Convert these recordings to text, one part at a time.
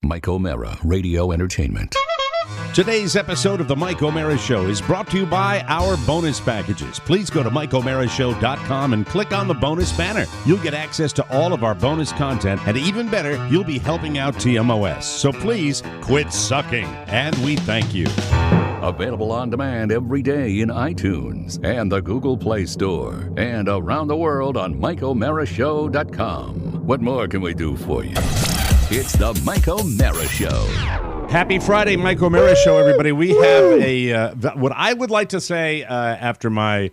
Mike O'Mara, Radio Entertainment. Today's episode of the Mike O'Mara Show is brought to you by our bonus packages. Please go to MikeO'MaraShow.com and click on the bonus banner. You'll get access to all of our bonus content, and even better, you'll be helping out TMOS. So please quit sucking, and we thank you. Available on demand every day in iTunes and the Google Play Store, and around the world on MikeO'MaraShow.com. What more can we do for you? It's the Mike O'Mara Show. Happy Friday, Mike O'Mara Show, everybody. We have a what I would like to say after my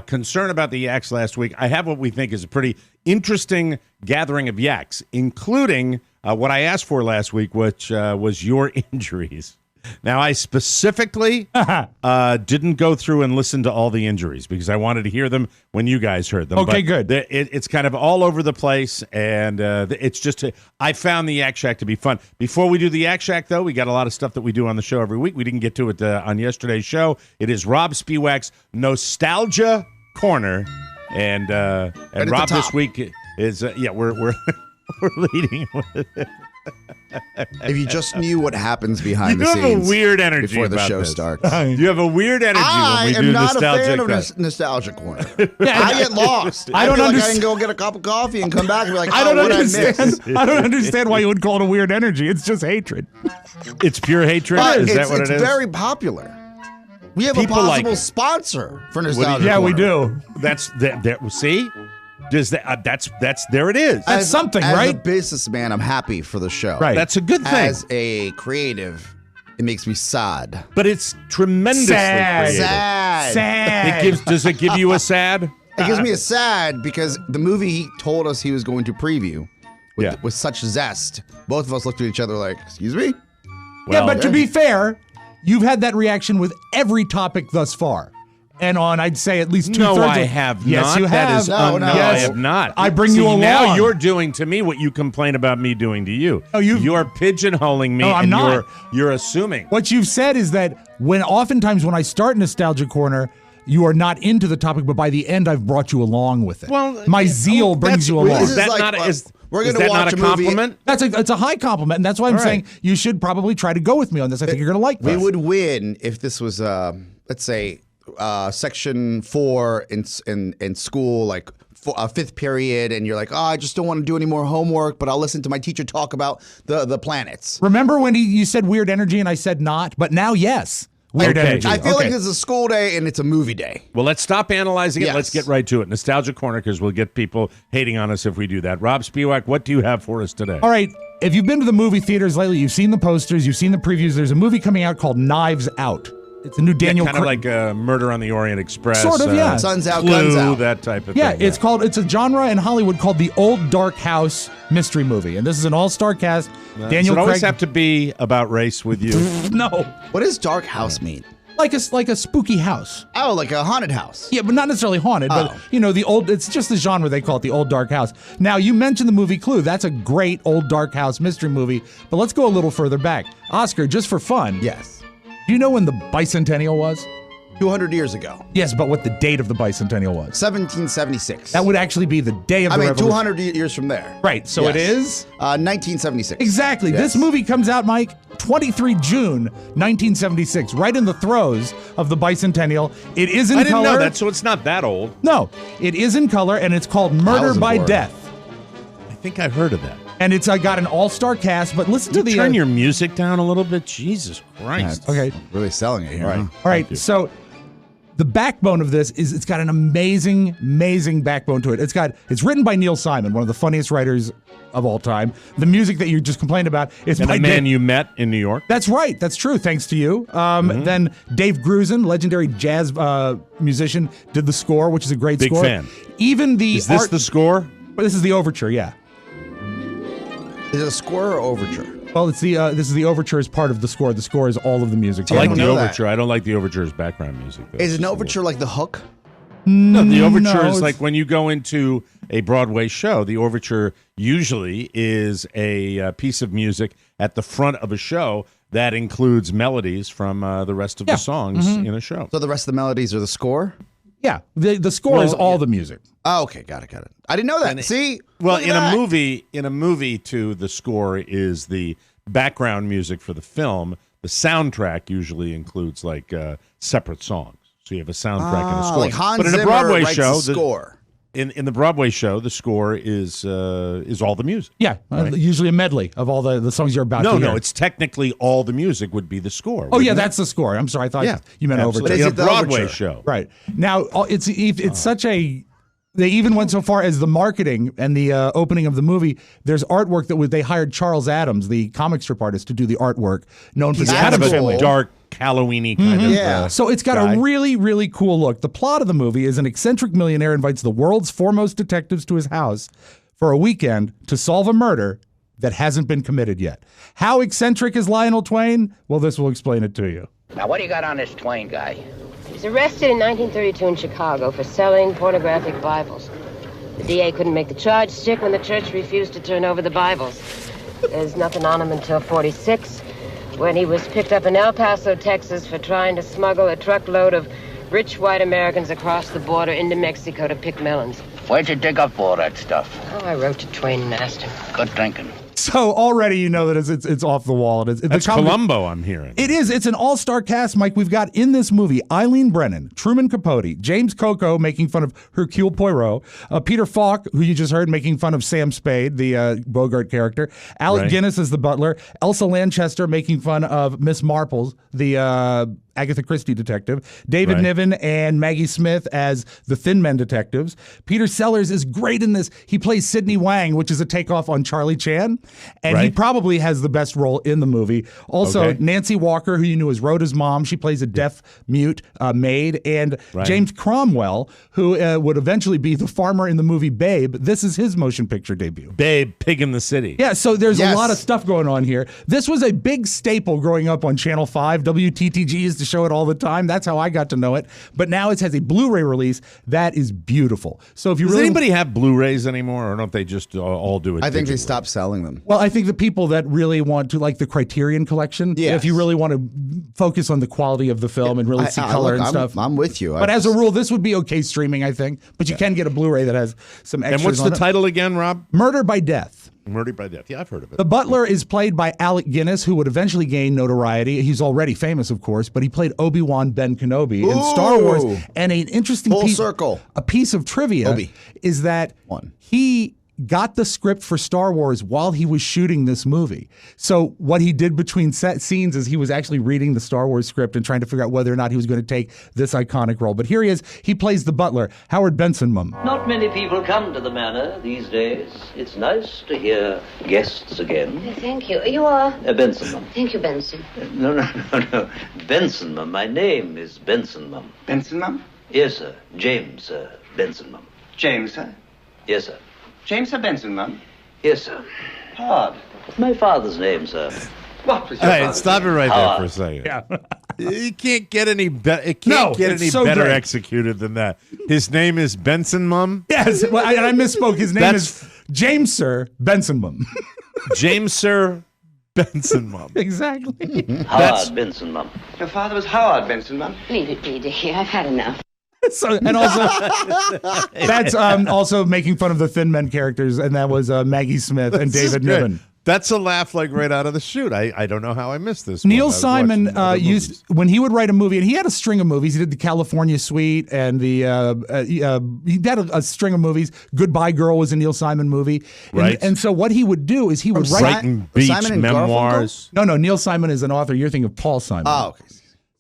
concern about the Yaks last week. I have what we think is a pretty interesting gathering of Yaks, including what I asked for last week, which was your injuries. Now, I specifically didn't go through and listen to all the injuries because I wanted to hear them when you guys heard them. Okay, but good. It's kind of all over the place, and it's just I found the Yak Shack to be fun. Before we do the Yak Shack, though, we got a lot of stuff that we do on the show every week. We didn't get to it on yesterday's show. It is Rob Spiewak's Nostalgia Corner, and Rob this week is we're we're leading with it. If you just knew what happens behind the scenes, you have a weird energy before the about show this. starts. You have a weird energy when we do I am not a nostalgia. fan of Nostalgia Corner. I get lost. I don't feel like I understand. can go get a cup of coffee and come back and be like, I don't what understand. I miss? I don't understand why you would call it a weird energy. It's just hatred. It's pure hatred. But Is that what it is? It's very popular. We have People a like possible it. sponsor for Nostalgia Yeah, Corner. we do. That's there. See, does that? That's there. It is. That's something, as right? As a businessman, I'm happy for the show. Right. That's a good thing. As a creative, it makes me sad. But it's tremendously Sad. creative. Sad. Does it give you a sad? It gives me a sad because the movie he told us he was going to preview with such zest, both of us looked at each other like, excuse me? Yeah, but to be fair, you've had that reaction with every topic thus far. And on, I'd say, at least two-thirds. No, I have yes, not. you That have. is No, no, I yes. have not. I bring See, you along. Now you're doing to me what you complain about me doing to you. No, you're pigeonholing me. No, I'm and not. You're assuming. What you've said is that oftentimes when I start Nostalgia Corner, you are not into the topic, but by the end, I've brought you along with it. Well, my zeal brings you along. This Is that like, not we're is gonna that not watch a a movie. compliment? It's a high compliment, and that's why I'm All right. saying you should probably try to go with me on this. I think you're going to like this. We would win if this was, let's say, section 4 in school, like fifth period, and you're like, oh, I just don't want to do any more homework, but I'll listen to my teacher talk about the planets. Remember when you said weird energy and I said not, but now yes, weird Okay. energy. I feel Okay. like it's a school day and it's a movie day. Well, let's stop analyzing it. Yes. Let's get right to it. Nostalgia Corner, because we'll get people hating on us if we do that. Rob Spiewak, what do you have for us today? All right, if you've been to the movie theaters lately, you've seen the posters, you've seen the previews. There's a movie coming out called Knives Out. It's a new Daniel kind of Craig. like Murder on the Orient Express. Sort of, yeah. Suns out, Clue, guns out. that type of Yeah, thing. it's a genre in Hollywood called the Old Dark House mystery movie, and this is an all-star cast. Daniel Does it always Craig. have to be about race with you? No, What does dark house mean? like a spooky house. Oh, like a haunted house. Yeah, but not necessarily haunted. But Oh. the old. It's just the genre they call it, the Old Dark House. Now you mentioned the movie Clue. That's a great Old Dark House mystery movie. But let's go a little further back. Oscar, just for fun. Yes. Do you know when the bicentennial was? 200 years ago. Yes, but what the date of the bicentennial was? 1776. That would actually be the day of I the mean, revolution. 200 years from there. Right. So it Yes. is 1976. exactly. Yes. This movie comes out, Mike, 23 June 1976, right in the throes of the bicentennial. It is in I didn't color. know that, so it's not that old. No, it is in color, and it's called Murder wasn't by born. Death. I think I've heard of that. And it's got an all-star cast, but listen to the Turn your music down a little bit. Jesus Christ. Okay. Really selling it here. Right. Huh? All right, so the backbone of this is it's got an amazing backbone to it. It's written by Neil Simon, one of the funniest writers of all time. The music that you just complained about is And by a man you met in New York. That's right. That's true. Thanks to you. Then Dave Grusin, legendary jazz musician, did the score, which is a great Big score. fan. Even the Is this art, the score? this is the overture. Yeah. Is it a score or overture? Well, it's the this is the overture is part of the score. The score is all of the music. I like don't the know that. overture. I don't like the overture's background music. Though. Is an overture like the hook? No, the overture No, is it's- like when you go into a Broadway show, the overture usually is a piece of music at the front of a show that includes melodies from the rest of the songs in a show. So the rest of the melodies are the score? Yeah, the score is all the music. Oh, okay, got it. I didn't know that. See, Well, Look at in that. a movie, too, the score is the background music for the film, the soundtrack usually includes like separate songs. So you have a soundtrack and a score. Like Hans but in a Zimmer Broadway writes show, the score. In the Broadway show, the score is all the music. Yeah, right? Usually a medley of all the songs you're about to hear. No, it's technically all the music would be the score. Oh, yeah, it? that's the score. I'm sorry. I thought you meant Absolutely. overture. In a Broadway show. Right. Now, it's such a... They even went so far as the marketing and the opening of the movie. There's artwork they hired Charles Adams, the comic strip artist, to do the artwork, known for He's the kind of Addams a Family. dark, Halloween-y kind of Yeah. So it's got guy. a really, really cool look. The plot of the movie is an eccentric millionaire invites the world's foremost detectives to his house for a weekend to solve a murder that hasn't been committed yet. How eccentric is Lionel Twain? Well, this will explain it to you. Now, what do you got on this Twain guy? He was arrested in 1932 in Chicago for selling pornographic Bibles. The DA couldn't make the charge stick when the church refused to turn over the Bibles. There's nothing on him until 46, when he was picked up in El Paso, Texas, for trying to smuggle a truckload of rich white Americans across the border into Mexico to pick melons. Where'd you dig up all that stuff? Oh, I wrote to Twain and asked him. Good thinking. So already you know that it's off the wall. That's Columbo, I'm hearing. It is. It's an all-star cast, Mike. We've got in this movie Eileen Brennan, Truman Capote, James Coco making fun of Hercule Poirot, Peter Falk, who you just heard making fun of Sam Spade, the Bogart character, Alec Guinness as the butler, Elsa Lanchester making fun of Miss Marples, the Agatha Christie detective, David Niven and Maggie Smith as the Thin Men detectives. Peter Sellers is great in this. He plays Sidney Wang, which is a takeoff on Charlie Chan, and he probably has the best role in the movie. Also, Nancy Walker, who you knew as Rhoda's mom, she plays a deaf-mute maid, and James Cromwell, who would eventually be the farmer in the movie Babe. This is his motion picture debut. Babe, Pig in the City. Yeah, so there's a lot of stuff going on here. This was a big staple growing up on Channel 5. WTTG used to show it all the time. That's how I got to know it. But now it has a Blu-ray release that is beautiful. So if you Does really anybody have Blu-rays anymore, or don't they just all do it? I think they digitally? stopped selling them. Well, I think the people that really want to, like the Criterion Collection, if you really want to focus on the quality of the film and really see color and stuff. I'm with you. But as a rule, this would be okay streaming, I think. But you can get a Blu-ray that has some extras. And what's the title again, Rob? Murder by Death. Murder by Death. Yeah, I've heard of it. The butler is played by Alec Guinness, who would eventually gain notoriety. He's already famous, of course, but he played Obi-Wan Ben Kenobi in Star Wars. And an interesting a piece of trivia is that he got the script for Star Wars while he was shooting this movie. So what he did between set scenes is he was actually reading the Star Wars script and trying to figure out whether or not he was going to take this iconic role. But here he is. He plays the butler, Howard Benson-Mum. Not many people come to the manor these days. It's nice to hear guests again. Thank you. You are? Benson-Mum. Thank you, Benson. No. Benson-Mum. My name is Benson-Mum. Benson-Mum? Yes, sir. James Benson-Mum. James, sir? Yes, sir. James Benson-Mum? Yes, sir. Hard. My father's name, sir. What was your father's stop it name? right there for a second. Yeah. It can't get any better. It can't get any so better great. executed than that. His name is Benson-Mum. Yes, well, and I misspoke. His name is James Sir Benson-Mum. James Sir Benson-Mum. Exactly. Howard Benson-Mum. Your father was Howard Benson-Mum? Leave it be, dear. I've had enough. So, and also, that's also making fun of the Thin Men characters, and that was Maggie Smith and David Niven. That's a laugh like right out of the chute. I don't know how I missed this. Neil Simon used, when he would write a movie, and he had a string of movies. He did the California Suite, and he had a string of movies. Goodbye Girl was a Neil Simon movie. Right. And so what he would do is he would write. Brighton Beach Simon and Memoirs. No, Neil Simon is an author. You're thinking of Paul Simon. Oh, okay.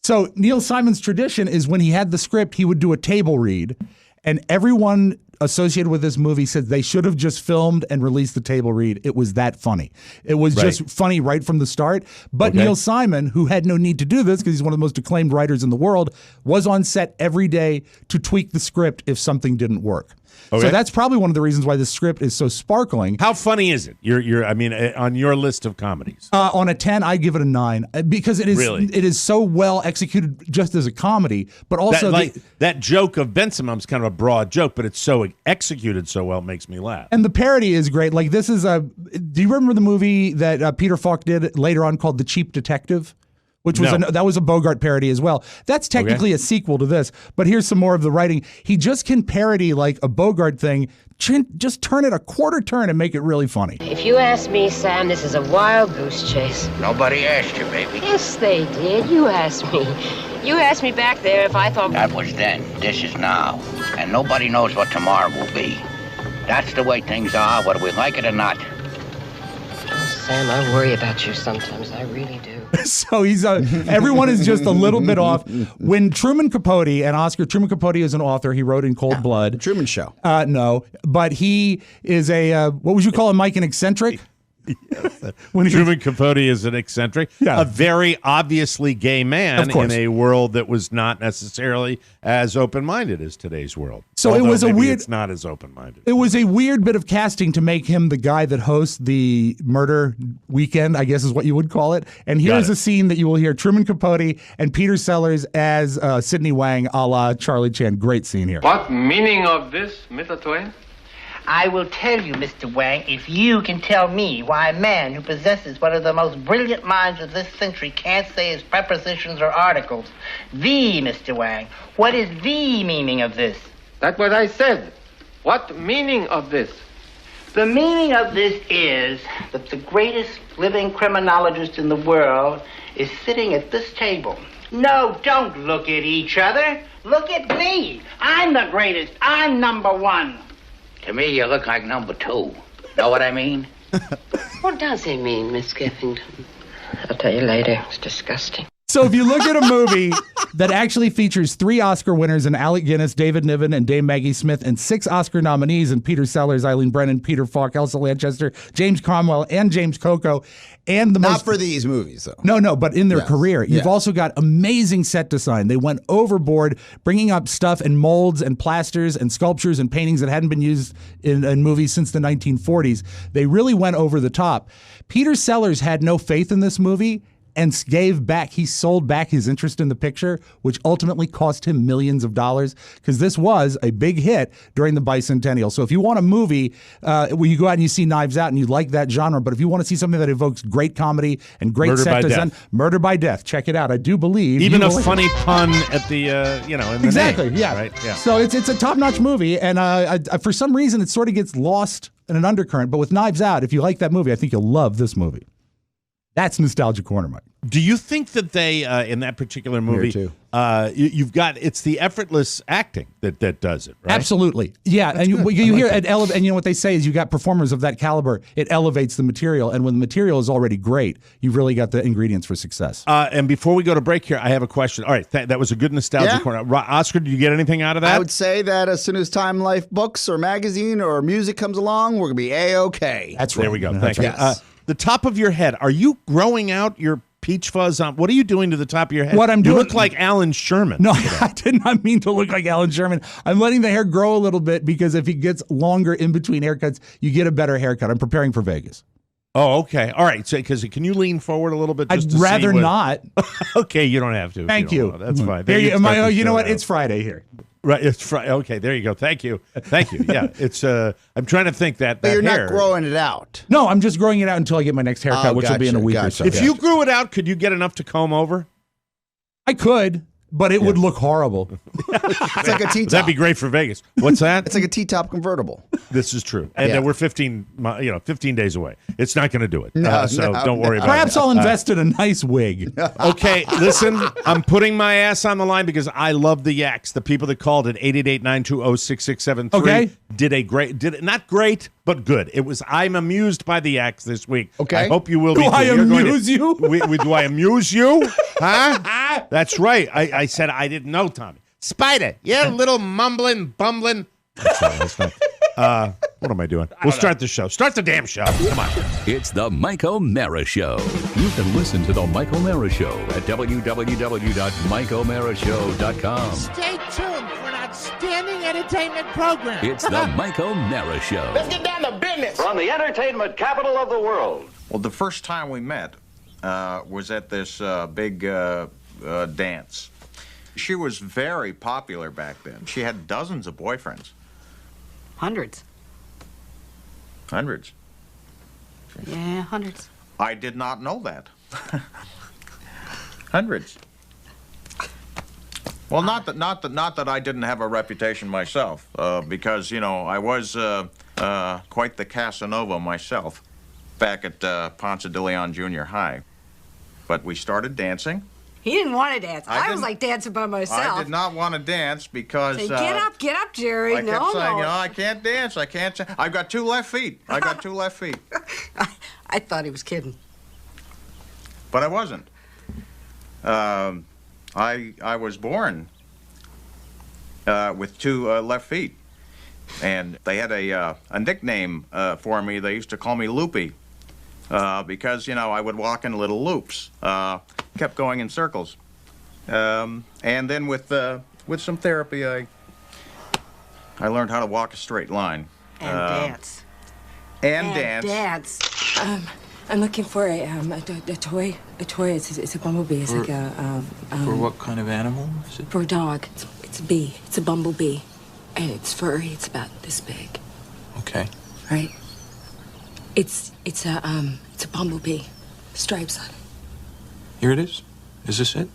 So Neil Simon's tradition is when he had the script, he would do a table read, and everyone associated with this movie said they should have just filmed and released the table read. It was that funny. It was just funny right from the start. But Neil Simon, who had no need to do this because he's one of the most acclaimed writers in the world, was on set every day to tweak the script if something didn't work. So that's probably one of the reasons why the script is so sparkling. How funny is it? I mean, on your list of comedies. On a 10, I give it a 9 because it is it is so well executed just as a comedy, but also that joke of Benson-Mum's kind of a broad joke, but it's so executed so well, it makes me laugh. And the parody is great. Like this is do you remember the movie that Peter Falk did later on called The Cheap Detective? Which was that was a Bogart parody as well. That's technically a sequel to this, but here's some more of the writing. He just can parody like a Bogart thing just turn it a quarter turn and make it really funny. If you ask me, Sam, this is a wild goose chase. Nobody asked you, baby. Yes, they did. You asked me. You asked me back there if I thought... That was then. This is now. And nobody knows what tomorrow will be. That's the way things are, whether we like it or not. Oh, Sam, I worry about you sometimes. I really do. So everyone is just a little bit off. When Truman Capote Truman Capote is an author. He wrote in Cold Blood. Truman Show. No, but he is what would you call him, Mike, an eccentric? Truman Capote is an eccentric, a very obviously gay man in a world that was not necessarily as open-minded as today's world. So although it was it's not as open-minded. It was a weird bit of casting to make him the guy that hosts the murder weekend, I guess is what you would call it. And here's a scene that you will hear Truman Capote and Peter Sellers as Sidney Wang, a la Charlie Chan. Great scene here. What meaning of this, Mr. Twain? I will tell you, Mr. Wang, if you can tell me why a man who possesses one of the most brilliant minds of this century can't say his prepositions or articles. The, Mr. Wang, what is the meaning of this? That's what I said. What meaning of this? The meaning of this is that the greatest living criminologist in the world is sitting at this table. No, don't look at each other. Look at me. I'm the greatest. I'm number one. To me, you look like number 2. Know what I mean? What does he mean, Miss Geffington? I'll tell you later. It's disgusting. So if you look at a movie that actually features 3 Oscar winners in Alec Guinness, David Niven, and Dame Maggie Smith, and 6 Oscar nominees in Peter Sellers, Eileen Brennan, Peter Falk, Elsa Lanchester, James Cromwell, and James Coco, and Not for these movies, though. No, but in their career. You've also got amazing set design. They went overboard, bringing up stuff and molds and plasters and sculptures and paintings that hadn't been used in movies since the 1940s. They really went over the top. Peter Sellers had no faith in this movie and he sold back his interest in the picture, which ultimately cost him millions of dollars, because this was a big hit during the bicentennial. So if you want a movie where you go out and you see Knives Out and you like that genre, but if you want to see something that evokes great comedy and great set design, Murder by Death, check it out. I do believe even a funny pun at the in the exactly name, yeah. Right? Yeah. So it's a top-notch movie, and for some reason it sort of gets lost in an undercurrent. But with Knives Out, if you like that movie, I think you'll love this movie. That's Nostalgia Corner, Mike. Do you think that they, in that particular movie, you've got, it's the effortless acting that does it, right? Absolutely. Yeah. And you hear it and you know what they say is you got performers of that caliber, it elevates the material. And when the material is already great, you've really got the ingredients for success. And before we go to break here, I have a question. All right. That was a good Nostalgia Corner. Oscar, did you get anything out of that? I would say that as soon as Time Life books or magazine or music comes along, we're going to be A-OK. That's right. There we go. Thank you. Yes. The top of your head, are you growing out your peach fuzz on? What are you doing to the top of your head? What I'm doing, you look like Alan Sherman. No, I did not mean to look like Alan Sherman. I'm letting the hair grow a little bit because if it gets longer in between haircuts, you get a better haircut. I'm preparing for Vegas. Oh, okay. All right. So, can you lean forward a little bit? I'd rather not. Okay, you don't have to. Thank you. That's fine. You know what? It's Friday here. Right, it's Friday. Okay, there you go. Thank you. Yeah, it's. I'm trying to think that. But you're hair, not growing it out. No, I'm just growing it out until I get my next haircut, which will be in a week or so. If you grew it out, could you get enough to comb over? I could, but it would look horrible. It's like a T-top. That'd be great for Vegas. What's that? It's like a T-top convertible. This is true, and we're 15 days away. It's not going to do it. No, don't worry about it. Perhaps I'll invest in a nice wig. Okay, listen, I'm putting my ass on the line because I love the Yaks. The people that called at 888-920-6673 did not great, but good. I'm amused by the Yaks this week. Okay. I hope you will be. Do I amuse you? Do I amuse you? Huh? That's right. I said I didn't know, Tommy. Spider, you're a little mumbling, bumbling. That's not. What am I doing? We'll start the show. Start the damn show. Come on. It's the Mike O'Mara Show. You can listen to the Mike O'Mara Show at www.mikeomarashow.com. Stay tuned for an outstanding entertainment program. It's the Mike O'Mara Show. Let's get down to business. From the entertainment capital of the world. Well, the first time we met was at this big dance. She was very popular back then. She had dozens of boyfriends. Hundreds. Hundreds? Yeah, hundreds. I did not know that. Hundreds. Well, not that I didn't have a reputation myself, because I was quite the Casanova myself back at Ponce de Leon Junior High. But we started dancing. He didn't want to dance. I was like dancing by myself. I did not want to dance because... Say, get up, Jerry. I kept saying, I can't dance. I can't. I've got 2 left feet. I thought he was kidding. But I wasn't. I was born with 2 left feet, and they had a nickname for me. They used to call me Loopy because I would walk in little loops, kept going in circles, and then with some therapy, I learned how to walk a straight line and dance. And dance. I'm looking for a toy. A toy. It's a bumblebee. It's like a. For what kind of animal is it? For a dog. It's a bee. It's a bumblebee, and it's furry. It's about this big. Okay. Right. It's a bumblebee. Stripes on it. Here it is. Is this it?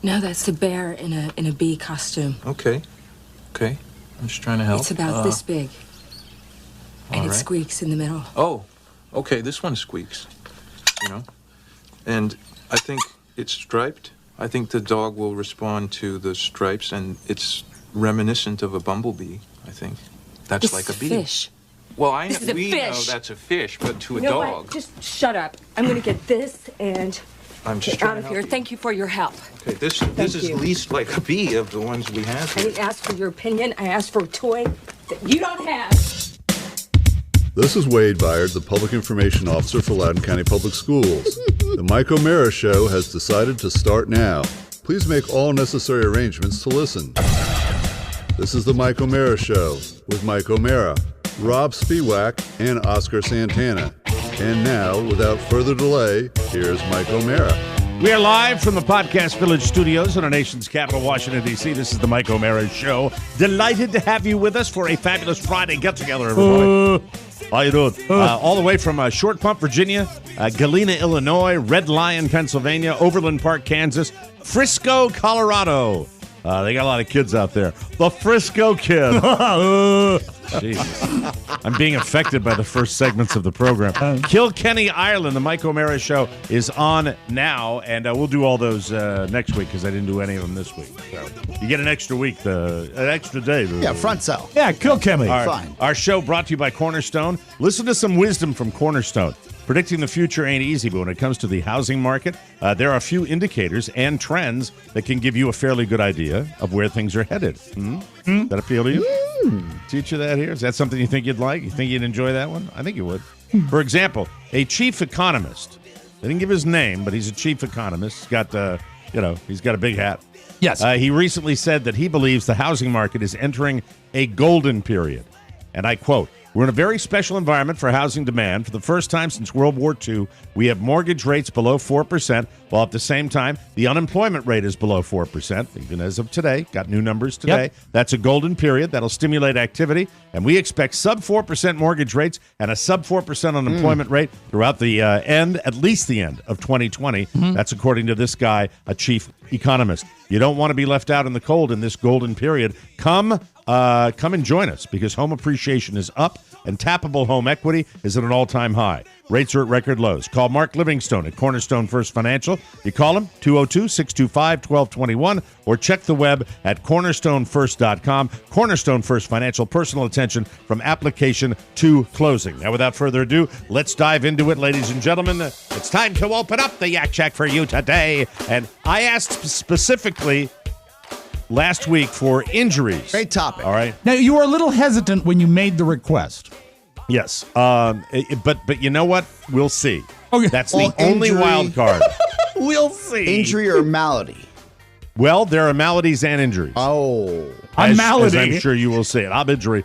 No, that's the bear in a bee costume. Okay. I'm just trying to help. It's about this big. And it squeaks in the middle. Oh, okay. This one squeaks. And I think it's striped. I think the dog will respond to the stripes, and it's reminiscent of a bumblebee. I think that's like a bee. Fish. Well, we know that's a fish, but to a know dog. What? Just shut up. I'm going to get this and I'm just get out of here. Thank you for your help. Okay, this is least like a bee of the ones we have here. I didn't ask for your opinion. I asked for a toy that you don't have. This is Wade Byard, the Public Information Officer for Loudoun County Public Schools. The Mike O'Mara Show has decided to start now. Please make all necessary arrangements to listen. This is the Mike O'Mara Show with Mike O'Mara, Rob Spiewak, and Oscar Santana. And now, without further delay, here's Mike O'Mara. We are live from the Podcast Village studios in our nation's capital, Washington, D.C. This is the Mike O'Mara Show. Delighted to have you with us for a fabulous Friday get-together, everybody. How you doing? All the way from Short Pump, Virginia, Galena, Illinois, Red Lion, Pennsylvania, Overland Park, Kansas, Frisco, Colorado. They got a lot of kids out there. The Frisco Kid. Jesus. I'm being affected by the first segments of the program. Kilkenny, Ireland. The Mike O'Mara Show is on now, and we'll do all those next week because I didn't do any of them this week. So you get an extra week, an extra day. Yeah, front cell. Yeah, Kilkenny. Fine. Our show brought to you by Cornerstone. Listen to some wisdom from Cornerstone. Predicting the future ain't easy, but when it comes to the housing market, there are a few indicators and trends that can give you a fairly good idea of where things are headed. Does that appeal to you? Teach you that here? Is that something you think you'd like? You think you'd enjoy that one? I think you would. For example, a chief economist. They didn't give his name, but he's a chief economist. He's got, he's got a big hat. Yes. He recently said that he believes the housing market is entering a golden period. And I quote, "We're in a very special environment for housing demand. For the first time since World War II, we have mortgage rates below 4%, while at the same time, the unemployment rate is below 4%, even as of today. Got new numbers today. Yep. That's a golden period. That'll stimulate activity, and we expect sub 4% mortgage rates and a sub 4% unemployment rate throughout the at least the end of 2020. That's according to this guy, a chief economist. You don't want to be left out in the cold in this golden period. Come and join us because home appreciation is up and tappable home equity is at an all-time high. Rates are at record lows. Call Mark Livingstone at Cornerstone First Financial. You call him 202-625-1221 or check the web at cornerstonefirst.com. Cornerstone First Financial, personal attention from application to closing. Now, without further ado, let's dive into it, ladies and gentlemen. It's time to open up the Yak Shack for you today. And I asked specifically last week for injuries. Great topic. All right. Now, you were a little hesitant when you made the request. Yes. But you know what? We'll see. Okay. That's the only wild card. We'll see. Injury or malady? Well, there are maladies and injuries. Oh. As malady. I'm sure you will see it. I'm injury.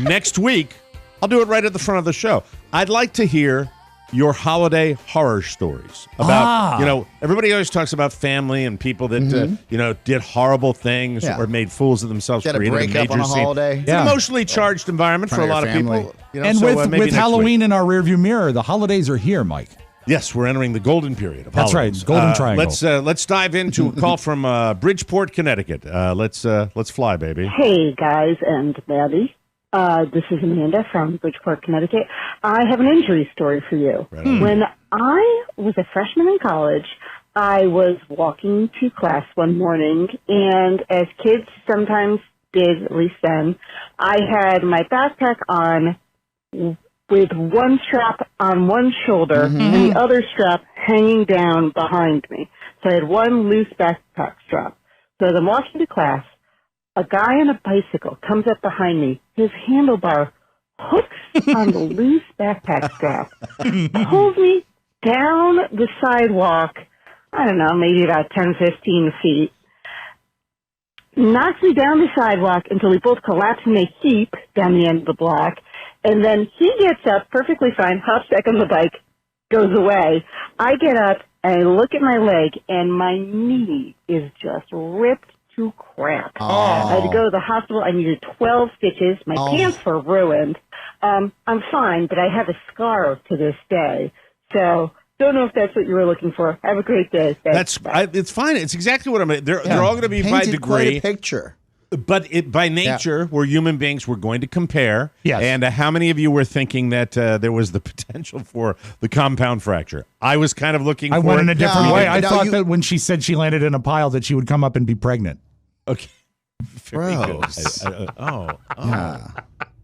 Next week, I'll do it right at the front of the show. I'd like to hear your holiday horror stories about, everybody always talks about family and people that, did horrible things or made fools of themselves. Get a created breakup on a scene. holiday. It's an emotionally charged environment for a lot of people. And with Halloween in our rearview mirror, the holidays are here, Mike. Yes, we're entering the golden period of That's holidays. right, golden triangle. Let's dive into a call from Bridgeport, Connecticut. Let's fly, baby. Hey, guys and Maddie. This is Amanda from Bridgeport, Connecticut. I have an injury story for you. Right. When I was a freshman in college, I was walking to class one morning, and as kids sometimes did, at least then, I had my backpack on with one strap on one shoulder and the other strap hanging down behind me. So I had one loose backpack strap. So as I'm walking to class, a guy on a bicycle comes up behind me. His handlebar hooks on the loose backpack strap, pulls me down the sidewalk, I don't know, maybe about 10, 15 feet, knocks me down the sidewalk until we both collapse in a heap down the end of the block, and then he gets up perfectly fine, hops back on the bike, goes away. I get up and I look at my leg, and my knee is just ripped to crap. I had to go to the hospital. I needed 12 stitches. My pants were ruined. I'm fine, but I have a scar to this day. So don't know if that's what you were looking for. Have a great day. Thanks. It's fine. It's exactly what I'm. They're all going to be by Painted degree. quite a picture. But by nature, we're human beings. We're going to compare. Yes. And how many of you were thinking that there was the potential for the compound fracture? I was kind of looking for I went in a different way. I no, thought that when she said she landed in a pile that she would come up and be pregnant. Okay. Very Gross. good. Yeah.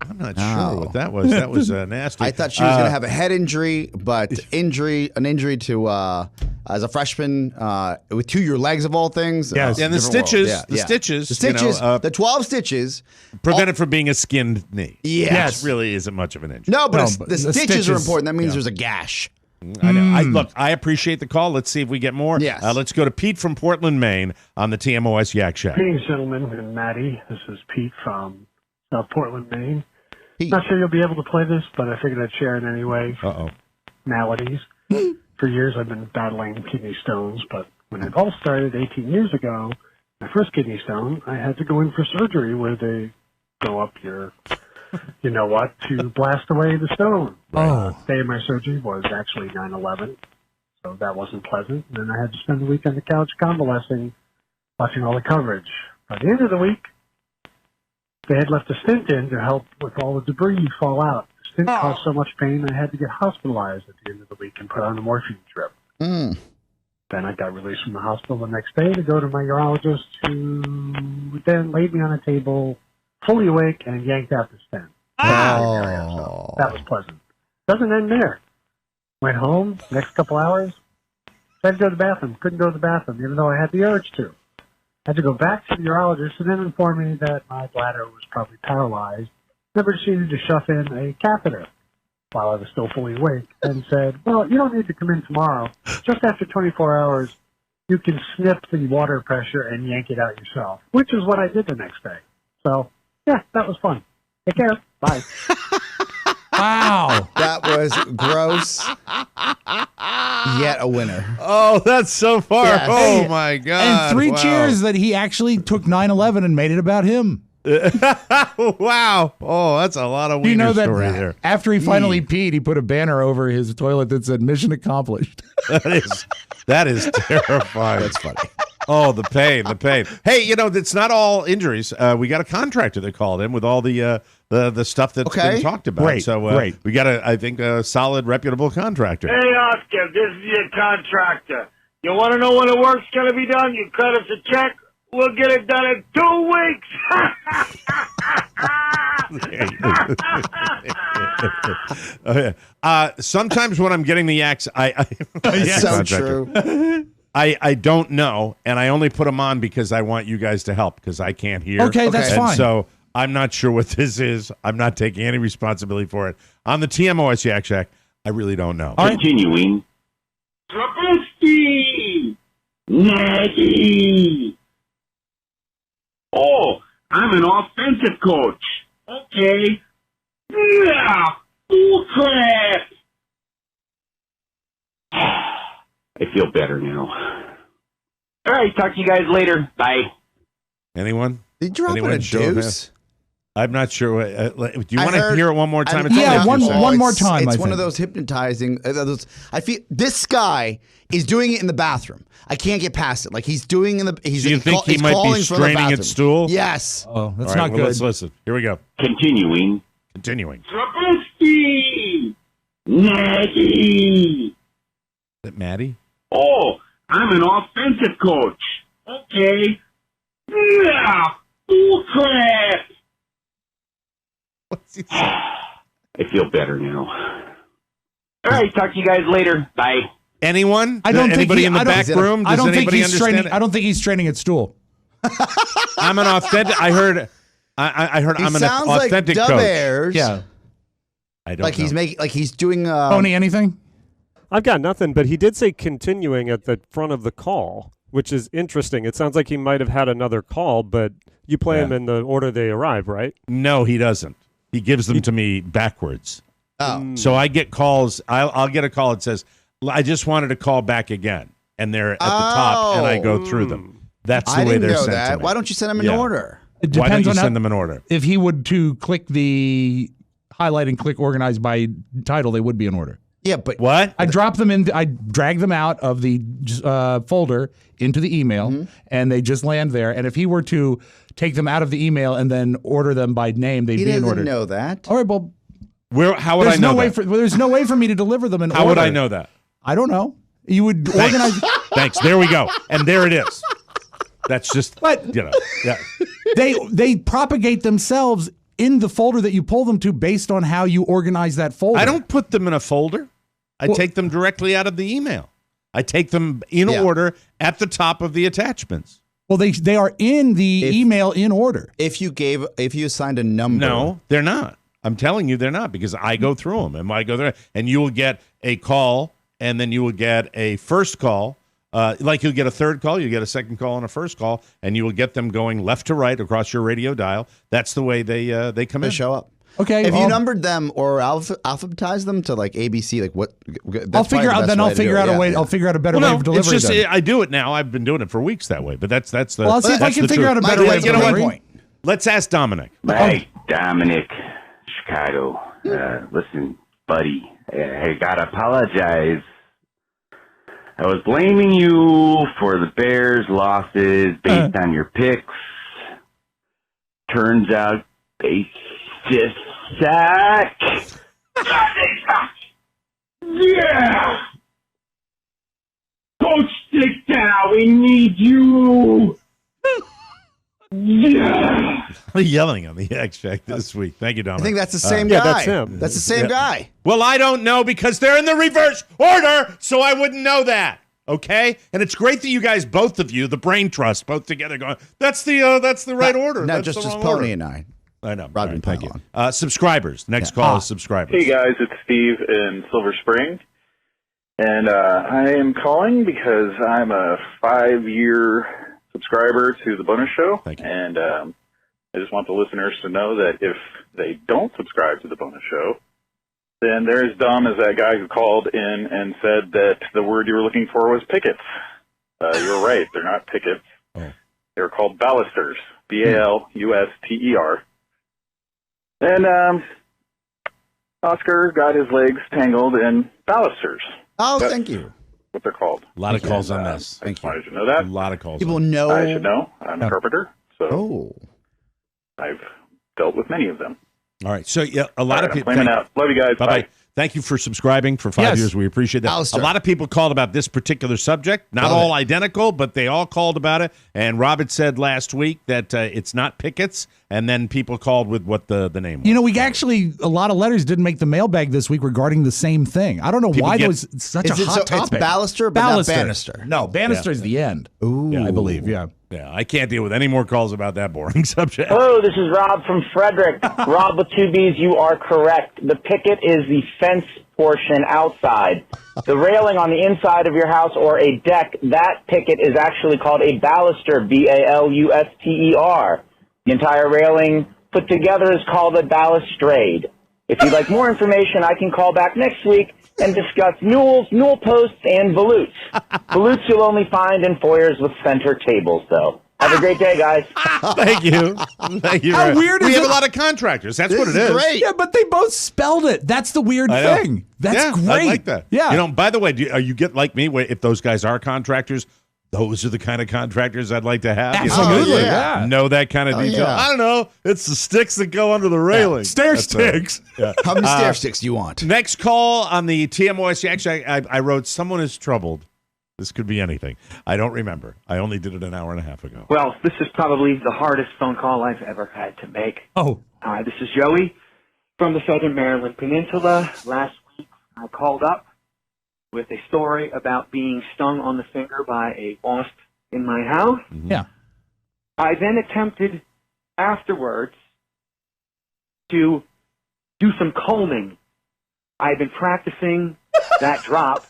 I'm not sure what that was. That was nasty. I thought she was going to have a head injury, but an injury to as a freshman with your legs of all things. Yes, and the stitches, stitches, the 12 stitches prevented from being a skinned knee. Yes, which really isn't much of an injury. No, but the stitches are important. That means there's a gash. I know. Look, I appreciate the call. Let's see if we get more. Yes. Let's go to Pete from Portland, Maine, on the TMOS Yak Shack. Greetings, gentlemen, and Maddie. This is Pete from South Portland, Maine. Not sure you'll be able to play this, but I figured I'd share it anyway. Maladies. For years, I've been battling kidney stones, but when it all started 18 years ago, my first kidney stone, I had to go in for surgery where they go up your, you know what, to blast away the stone. The day of my surgery was actually 9/11, so that wasn't pleasant. And then I had to spend the week on the couch convalescing, watching all the coverage. By the end of the week, they had left a stint in to help with all the debris fall out. The stint caused so much pain, I had to get hospitalized at the end of the week and put on a morphine drip. Then I got released from the hospital the next day to go to my urologist, who then laid me on a table, fully awake, and yanked out the stent. So that was pleasant. Doesn't end there. Went home, next couple hours, tried to go to the bathroom, couldn't go to the bathroom, even though I had the urge to. Had to go back to the urologist and then inform me that my bladder was probably paralyzed. Never proceeded to shove in a catheter while I was still fully awake and said, well, you don't need to come in tomorrow. Just after 24 hours, you can snip the water pressure and yank it out yourself, which is what I did the next day. So, yeah, that was fun. Take care. Bye. Wow. That was gross. Yet a winner. Oh, that's so far. Yes. Oh, my God. And three cheers that he actually took 9/11 and made it about him. Wow. Oh, that's a lot of Do you know that story there. after he finally peed, he put a banner over his toilet that said "Mission accomplished." That is terrifying. That's funny. Oh, the pain. Hey, it's not all injuries. We got a contractor that called in with all the stuff that's been talked about. Great, So great. we got I think, a solid, reputable contractor. Hey, Oscar, this is your contractor. You want to know when the work's going to be done? You cut us a check. We'll get it done in 2 weeks. Sometimes when I'm getting the yaks, Yes. So true. I don't know, and I only put them on because I want you guys to help because I can't hear. Okay, that's And fine. So I'm not sure what this is. I'm not taking any responsibility for it. On the TMOS Yak Shack, I really don't know. Continuing. Trubisky! Nagy! Oh, I'm an offensive coach. Okay. Yeah, bull crap! I feel better now. All right, talk to you guys later. Bye. Anyone? Did you drop Anyone in a show of deuce? I'm not sure. Do you want to hear it one more time? It's yeah, only a few seconds. one more time. It's I one think. of those hypnotizing. I feel this guy is doing it in the bathroom. I can't get past it. Like he's doing in the. He's. Do you think he might be straining its stool? Yes. Oh, that's All right, not good. Let's listen. Here we go. Continuing. Is Maddie. it Maddie? Oh, I'm an offensive coach. Okay. Yeah. Full class. What's he saying? I feel better now. All right, talk to you guys later. Bye. Anyone? I don't think anybody he- in the I don't- back room? I Does don't think anybody he's understand straining. it? I don't think he's straining its stool. I'm an authentic. I heard. He I'm an sounds like authentic Dub coach. Airs. Yeah. I don't Like know. he's making. Like he's doing. Tony, anything? I've got nothing, but he did say continuing at the front of the call, which is interesting. It sounds like he might have had another call, but you play them in the order they arrive, right? No, he doesn't. He gives them to me backwards. Oh. So I get calls. I'll get a call that says, "I just wanted to call back again," and they're at the top, and I go through them. That's the I way didn't they're know sent that. to me. Why don't you send them in Yeah. order? It Why don't depends you on send them in order? If he would to click the highlight and click organize by title, they would be in order. Yeah, but what? I drop them in. I drag them out of the folder into the email, and they just land there. And if he were to take them out of the email and then order them by name, they'd He be in doesn't order. know that. All right, well, How would I there's know no way that? there's no way for me to deliver them in order. How would I know that? I don't know. You would organize. Thanks. There we go. And there it is. That's just, yeah. They propagate themselves in the folder that you pull them to based on how you organize that folder. I don't put them in a folder. I take them directly out of the email. I take them in order at the top of the attachments. Well, they are in the email in order. If you assigned a number. No, they're not. I'm telling you they're not, because I go through them, and I go there, and you will get a call, and then you will get a first call. Like you'll get a third call, you get a second call, and a first call, and you will get them going left to right across your radio dial. That's the way they come in. They show up. Okay. If you numbered them or alphabetized them to like ABC, like what? I'll figure out. Then I'll figure out a way. I'll figure out a better way of delivering it's just them. I do it now. I've been doing it for weeks that way. But that's the. Well, I'll see if I can figure out a better way of delivering. Let's ask Dominic. Hey, Dominic, Chicago. Listen, buddy, I gotta apologize. I was blaming you for the Bears' losses based on your picks. Turns out they just suck. Yeah! Coach Sticktown, we need you! Yeah! Yelling on the Yak Shack this week. Thank you, Dominic. I think that's the same guy. That's him. That's the same guy. Well, I don't know, because they're in the reverse order, so I wouldn't know that. Okay, and it's great that you guys, both of you, the brain trust, both together, going. That's the right order. No, That's just the wrong Pony order. and I. I know. Rob All right, thank you. Subscribers. Next call is subscribers. Hey guys, it's Steve in Silver Spring, and I am calling because I'm a 5-year subscriber to the bonus show. Thank you. And I just want the listeners to know that if they don't subscribe to the bonus show, then they're as dumb as that guy who called in and said that the word you were looking for was pickets. You're right, they're not pickets. Oh. They're called balusters, B-A-L-U-S-T-E-R. And Oscar got his legs tangled in balusters. Oh, That's thank you. what they're called. A lot of calls on this. Thank you. I should know that. A lot of calls. People on know. I should know. I'm a carpenter, so Oh. I've dealt with many of them. All right. So yeah, a lot of people. Claiming out. Love you guys. Bye-bye. Bye. Thank you for subscribing for 5 years. We appreciate that. Alistair. A lot of people called about this particular subject. Not all identical, but they all called about it. And Robert said last week that it's not pickets. And then people called with what the name was. You know, we actually, a lot of letters didn't make the mailbag this week regarding the same thing. I don't know why there was such a hot topic. It's baluster, but not banister. No, banister is the end. Ooh. Yeah, I believe, yeah. Yeah, I can't deal with any more calls about that boring subject. Hello, this is Rob from Frederick. Rob with 2 B's, you are correct. The picket is the fence portion outside. The railing on the inside of your house or a deck, that picket is actually called a baluster, B-A-L-U-S-T-E-R. The entire railing put together is called a balustrade. If you'd like more information, I can call back next week and discuss newels, newel posts, and volutes. Volutes you'll only find in foyers with center tables, though. Have a great day, guys. Thank you. Thank you. How weird is We have it? a lot of contractors. That's what it is. Great. Yeah, but they both spelled it. That's the weird I know. thing. That's Yeah, great. I like that. Yeah. You know, by the way, you get like me, if those guys are contractors, those are the kind of contractors I'd like to have. Absolutely, You know, yeah. Know that kind of detail. yeah. I don't know. It's the sticks that go under the railing. Stair sticks. Yeah. How many stair sticks do you want? Next call on the TMOS Yak Shack, I wrote, someone is troubled. This could be anything. I don't remember. I only did it an hour and a half ago. Well, this is probably the hardest phone call I've ever had to make. Oh. This is Joey from the Southern Maryland Peninsula. Last week, I called up with a story about being stung on the finger by a wasp in my house. Yeah. I then attempted afterwards to do some combing. I've been practicing that drop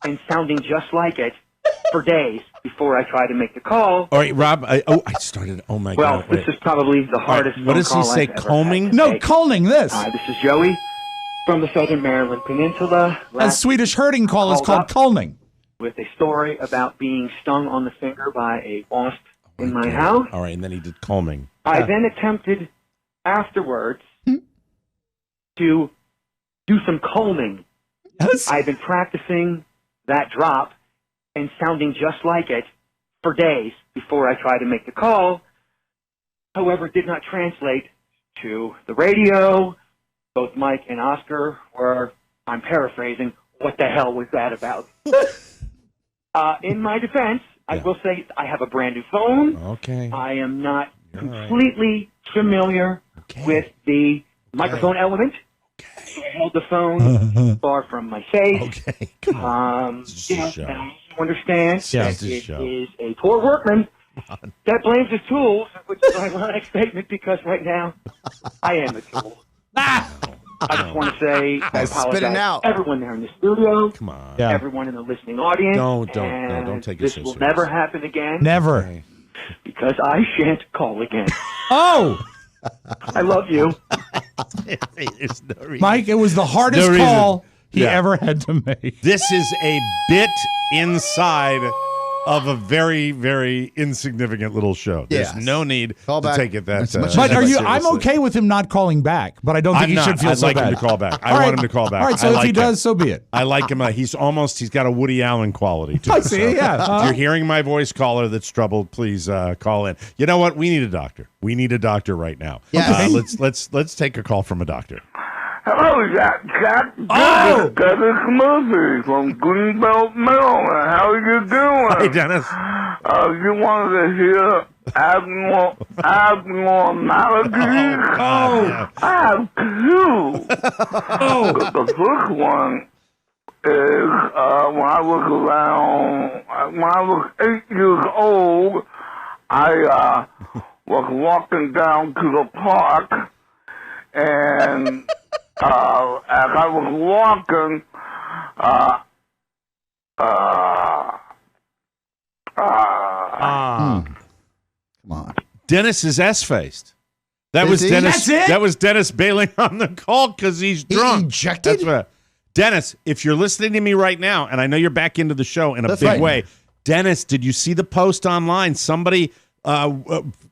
and sounding just like it for days before I tried to make the call. All right, Rob. I started. Oh, my Well, God. this is probably the hardest What phone does he call say, I've ever combing? had to No, make. calling this. This is Joey from the Southern Maryland Peninsula. A Last Swedish herding call is called up calling. with a story about being stung on the finger by a wasp in my house. All right, and then he did combing. I then attempted afterwards to do some combing. I've been practicing that drop and sounding just like it for days before I tried to make the call. However, it did not translate to the radio. Both Mike and Oscar were, I'm paraphrasing, what the hell was that about? In my defense, I will say I have a brand new phone. Okay. I am not completely familiar with the microphone element. So I held the phone far from my face. Okay. You know, and I also understand Yeah, that it's a it show. is a poor workman that blames his tools, which is an ironic statement because right now I am the tool. I just want to say I Guys, spit it apologize out. to everyone there in the studio. Come on. Yeah. Everyone in the listening audience. Don't and take it this so will serious. never happen again. Never. Because I shan't call again. Oh, I love you. There's no reason. Mike, it was the hardest No reason. call he Yeah. ever had to make. This is a bit inside of a very, very insignificant little show. There's Yes. no need Call to back take it that as much as But are you? seriously. I'm okay with him not calling back, but I don't think I'm he not. should feel I'd so like bad. him to call back. I All want right. him to call back. All right, so I if like he him. does, so be it. I like him. He's got a Woody Allen quality to I him. see, So yeah. If you're hearing my voice, caller that's troubled, please call in. You know what? We need a doctor. We need a doctor right now. Yes. Let's take a call from a doctor. Hello, Yak Shack. Oh! This is Dennis Murphy from Greenbelt, Maryland. How are you doing? Hey, Dennis. You wanted to hear abnormalities? Oh, I have two. The first one is when I was 8 years old, I was walking down to the park, and as I was walking, Come on. Dennis is S-faced. That Is was he? Dennis. That's it? That was Dennis bailing on the call because he's drunk. ejected? That's what. Dennis, if you're listening to me right now, and I know you're back into the show in a That's big right. way, Dennis, did you see the post online? Somebody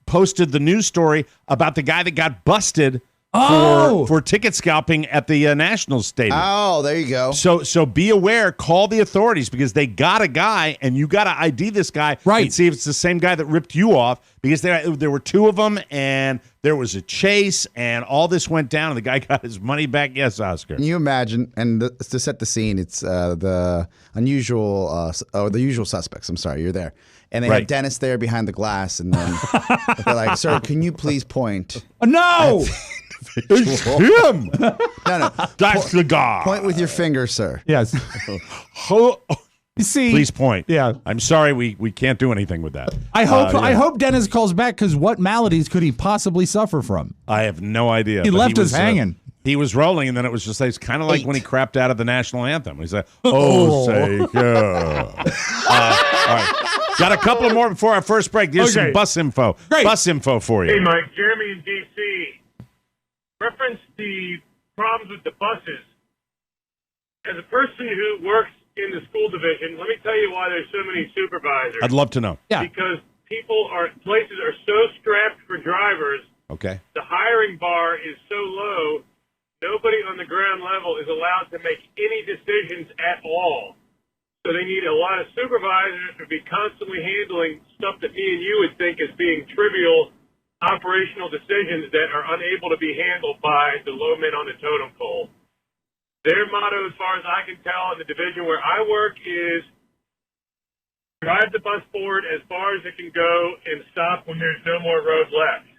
posted the news story about the guy that got busted for ticket scalping at the Nationals Stadium. Oh, there you go. So be aware, call the authorities because they got a guy and you got to ID this guy and see if it's the same guy that ripped you off because there were two of them and there was a chase and all this went down and the guy got his money back. Yes, Oscar. Can you imagine? And to set the scene, it's the usual suspects. I'm sorry, you're there. And they Right. have Dennis there behind the glass and then they're like, sir, can you please point? No! It's him. No. That's the guy. Point with your finger, sir. Yes. You see, please point. Yeah. I'm sorry, we can't do anything with that. I hope Yeah. I hope Dennis calls back because what maladies could he possibly suffer from? I have no idea. He but left us was, hanging. He was rolling, and then it was just like, it's kind of like when he crapped out of the national anthem. He's like, oh, say yeah. All right. Got a couple more before our first break. Here's some bus info. Great. Bus info for Hey, you. Mike. Jeremy in D.C. Reference the problems with the buses. As a person who works in the school division, let me tell you why there's so many supervisors. I'd love to know. Yeah. Because places are so strapped for drivers. Okay. The hiring bar is so low, nobody on the ground level is allowed to make any decisions at all. So they need a lot of supervisors to be constantly handling stuff that me and you would think is being trivial operational decisions that are unable to be handled by the low men on the totem pole. Their motto, as far as I can tell, in the division where I work is drive the bus forward as far as it can go and stop when there's no more road left.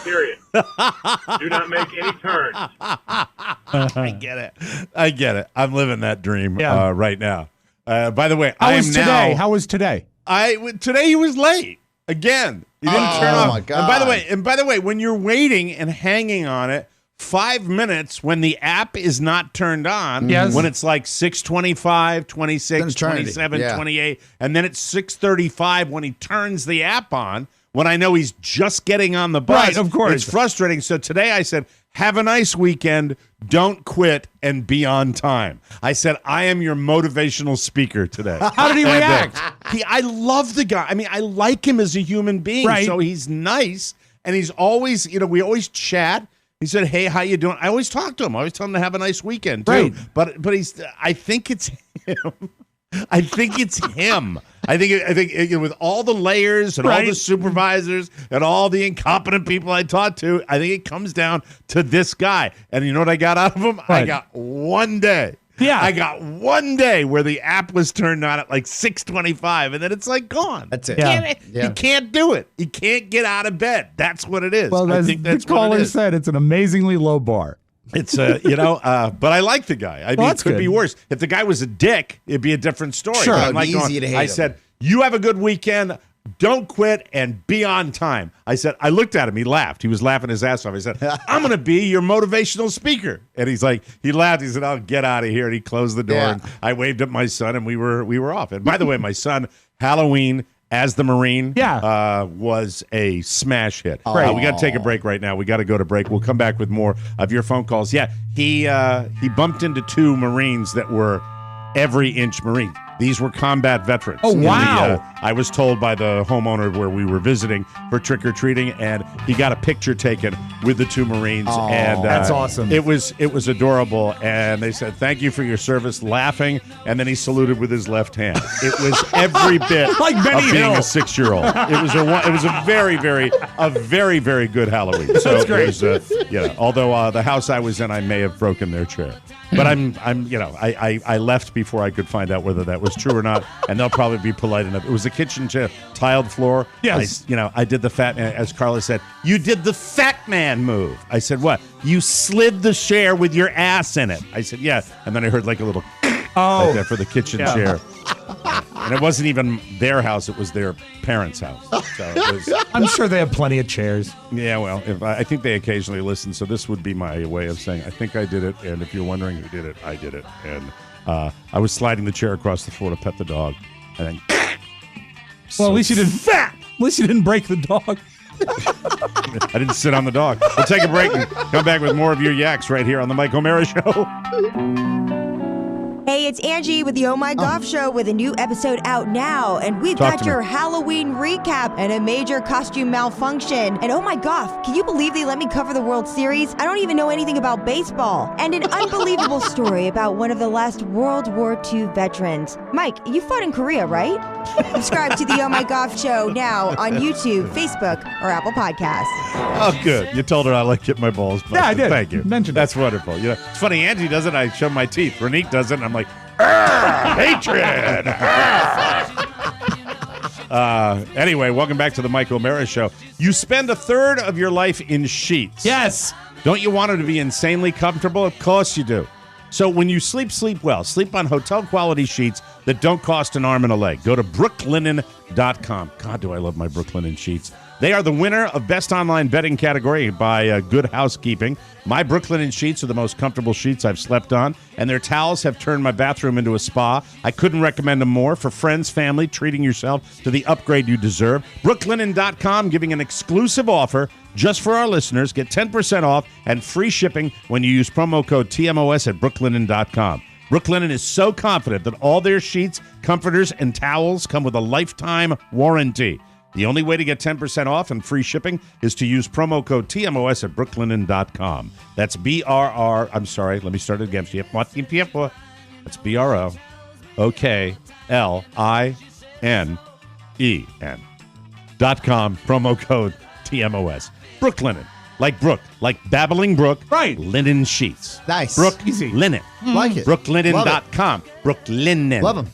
Period. Do not make any turns. I get it. I'm living that dream right now. By the way, How was today? Today he was late again. He didn't turn off. Oh my God. And by the way, when you're waiting and hanging on it 5 minutes when the app is not turned on, when it's like 6:25, 26, 27, 28, and then it's 6:35 when he turns the app on, when I know he's just getting on the bus. Right, of course. It's frustrating. So today I said, have a nice weekend, don't quit, and be on time. I said, I am your motivational speaker today. How did he react? I love the guy. I mean, I like him as a human being. Right. So he's nice, and he's always, we always chat. He said, hey, how you doing? I always talk to him. I always tell him to have a nice weekend, too. Right. But I think it's him. I think it's him. I think with all the layers and all the supervisors and all the incompetent people I talked to, I think it comes down to this guy. And you know what I got out of him? I got one day. Yeah. I got one day where the app was turned on at like 6:25, and then it's like gone. That's it. You can't do it. You can't get out of bed. That's what it is. Well, I as think that's the what caller it is. said, it's an amazingly low bar. It's but I like the guy. I mean, it could good. be worse. If the guy was a dick, it'd be a different story. Sure. But I'm like It'd be easy to hate I him. said, you have a good weekend. Don't quit and be on time. I said, I looked at him. He laughed. He was laughing his ass off. I said, I'm going to be your motivational speaker. And he's like, he laughed. He said, I'll get out of here. And he closed the door. Yeah. And I waved at my son, and we were off. And by the way, my son, Halloween as the Marine was a smash hit. We got to take a break right now. We got to go to break. We'll come back with more of your phone calls. Yeah, he bumped into two Marines that were every inch Marines. These were combat veterans. Oh, wow. I was told by the homeowner where we were visiting for trick-or-treating, and he got a picture taken with the two Marines. Oh, and that's awesome. It was adorable, and they said, thank you for your service, laughing, and then he saluted with his left hand. It was every bit Like Benny of being Hill. a 6-year-old. It was a very, very good Halloween. So That's great. It was, although the house I was in, I may have broken their chair. But I left before I could find out whether that was true or not, and they'll probably be polite enough. It was a kitchen chair, tiled floor. Yes. I did the fat man, as Carla said, you did the fat man move. I said, what? You slid the chair with your ass in it. I said, yeah. And then I heard like a little like that for the kitchen chair. And it wasn't even their house, it was their parents' house. So it was, I'm sure they have plenty of chairs. yeah, well, I think they occasionally listen, so this would be my way of saying, I think I did it, and if you're wondering who did it, I did it. And I was sliding the chair across the floor to pet the dog, and then... Well, at least you didn't. At least you didn't break the dog. I didn't sit on the dog. We'll take a break and come back with more of your yaks right here on the Mike O'Mara Show. Hey, it's Angie with the Oh My Goff Show with a new episode out now. And we've Talk got to your me. Halloween recap and a major costume malfunction. And oh my Goff, can you believe they let me cover the World Series? I don't even know anything about baseball. And an unbelievable story about one of the last World War II veterans. Mike, you fought in Korea, right? Subscribe to the Oh My Goff Show now on YouTube, Facebook, or Apple Podcasts. Oh, good. You told her I like get my balls busted. Yeah, I did. Thank you. Mentioned That's wonderful. It's funny. Angie does it. I show my teeth. Ronique does it, and I'm like, hatred. Anyway, welcome back to the Mike O'Mara Show. You spend a third of your life in sheets. Yes. Don't you want it to be insanely comfortable? Of course you do. So when you sleep well. Sleep on hotel-quality sheets that don't cost an arm and a leg. Go to brooklinen.com. God, do I love my Brooklinen sheets. They are the winner of Best Online Bedding category by Good Housekeeping. My Brooklinen sheets are the most comfortable sheets I've slept on, and their towels have turned my bathroom into a spa. I couldn't recommend them more. For friends, family, treating yourself to the upgrade you deserve. Brooklinen.com giving an exclusive offer just for our listeners. Get 10% off and free shipping when you use promo code TMOS at brooklinen.com. Brooklinen is so confident that all their sheets, comforters, and towels come with a lifetime warranty. The only way to get 10% off and free shipping is to use promo code TMOS at brooklinen.com. That's BRR. I'm sorry, let me start it again. That's BROKLINEN.com. Promo code TMOS. Brooklinen. Like Brook, like babbling brook. Right. Linen sheets. Nice. Brook, Easy. linen. Like it. Brooklinen.com. Brooklinen. Love them.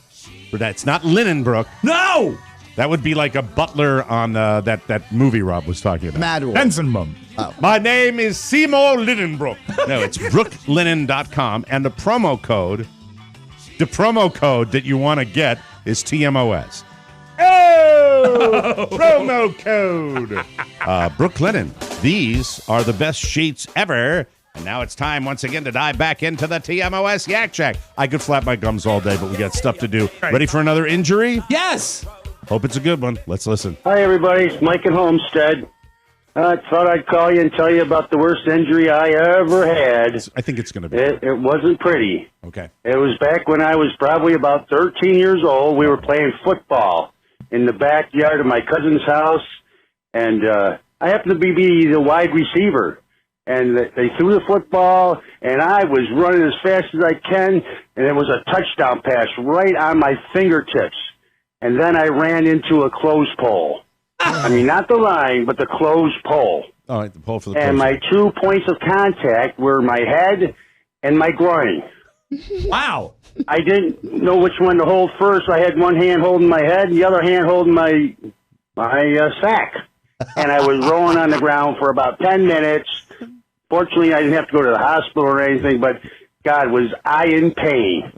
But that's not linen, Brook. No! That would be like a butler on that movie Rob was talking about. Mad Wolf. Benson. My name is Seymour Linenbrook. No, it's brooklinen.com, and the promo code that you want to get is TMOS. Oh! Promo code. Brooklinen. These are the best sheets ever. And now it's time once again to dive back into the TMOS Yak Shack. I could flap my gums all day, but we got stuff to do. Ready for another injury? Yes. Hope it's a good one. Let's listen. Hi, everybody. It's Mike in Homestead. I thought I'd call you and tell you about the worst injury I ever had. I think it's going to be. It wasn't pretty. Okay. It was back when I was probably about 13 years old. We were playing football in the backyard of my cousin's house, and I happened to be the wide receiver. And they threw the football, and I was running as fast as I can, and it was a touchdown pass right on my fingertips. And then I ran into a clothes pole. I mean, not the line, but the clothes pole. All right, the pole for the And my 2 points of contact were my head and my groin. Wow. I didn't know which one to hold first. I had one hand holding my head and the other hand holding my sack. And I was rolling on the ground for about 10 minutes. Fortunately, I didn't have to go to the hospital or anything, but God, was I in pain.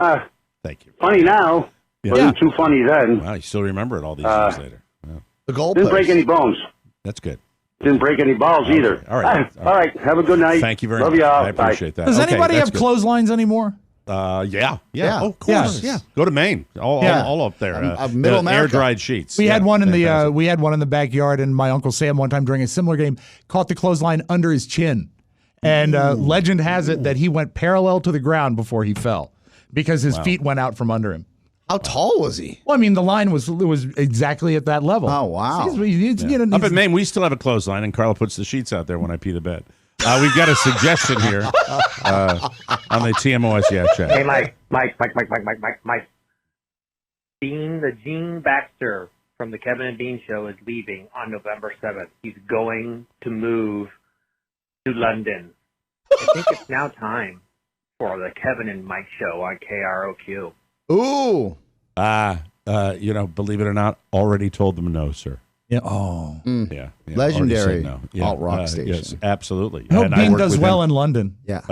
Thank you. Funny now. Yeah. Wasn't too funny then. Wow, you still remember it all these years later. Wow. The goal Didn't break any bones. That's good. Didn't break any balls either. All right. All right. Have a good night. Thank you very Love much. y'all. I appreciate that. Does Okay, anybody that's have good. clotheslines anymore? Yeah. Yeah. Oh, of course. Yeah. Yeah. Go to Maine. All up there. Middle America. Air dried sheets. We Yeah, had one in fantastic. the backyard, and my Uncle Sam one time during a similar game caught the clothesline under his chin. And legend has it that he went parallel to the ground before he fell because his feet went out from under him. How tall was he? Well, I mean, the line was exactly at that level. Oh, wow. Up in Maine, we still have a clothesline, and Carla puts the sheets out there when I pee the bed. We've got a suggestion here on the TMOS Yak Shack. Hey, Mike. Gene Baxter from the Kevin and Bean Show is leaving on November 7th. He's going to move to London. I think it's now time for the Kevin and Mike Show on KROQ. Ooh. Believe it or not, already told them no, sir. Yeah. Oh. Yeah. Legendary no. alt-rock station. Yes, absolutely. I hope And Bean worked does with well him. in London. Yeah.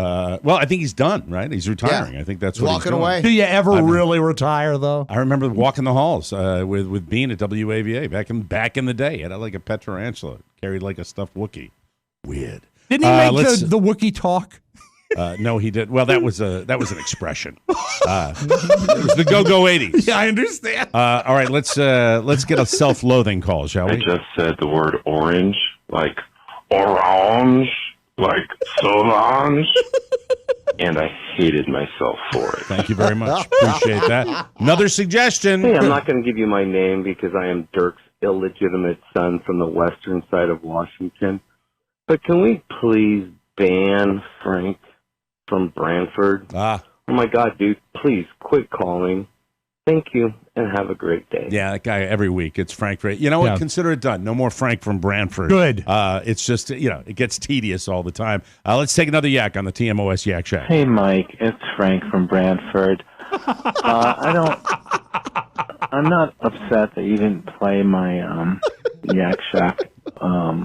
Well, I think he's done, right? He's retiring. Yeah. I think that's He's what walking he's doing. away. Do you ever really retire, though? I remember walking the halls with Bean at WAVA back in the day. He had like a pet tarantula, carried like a stuffed Wookiee. Weird. Didn't he make the Wookiee talk? No, he did. Well, that was an expression. It was the go-go 80s. Yeah, I understand. All right, let's get a self-loathing call, shall I we? just said the word orange, like orange, like Solange, and I hated myself for it. Thank you very much. Appreciate that. Another suggestion. Hey, I'm not going to give you my name because I am Dirk's illegitimate son from the western side of Washington. But can we please ban Frank from Brantford? Oh my God, dude, please quit calling. Thank you, and have a great day. Yeah, that guy every week. It's Frank Ray. You know what? Yeah. Consider it done. No more Frank from Brantford. Good. It's just, it gets tedious all the time. Let's take another yak on the TMOS Yak Shack. Hey, Mike, it's Frank from Brantford. I'm not upset that you didn't play my Yak Shack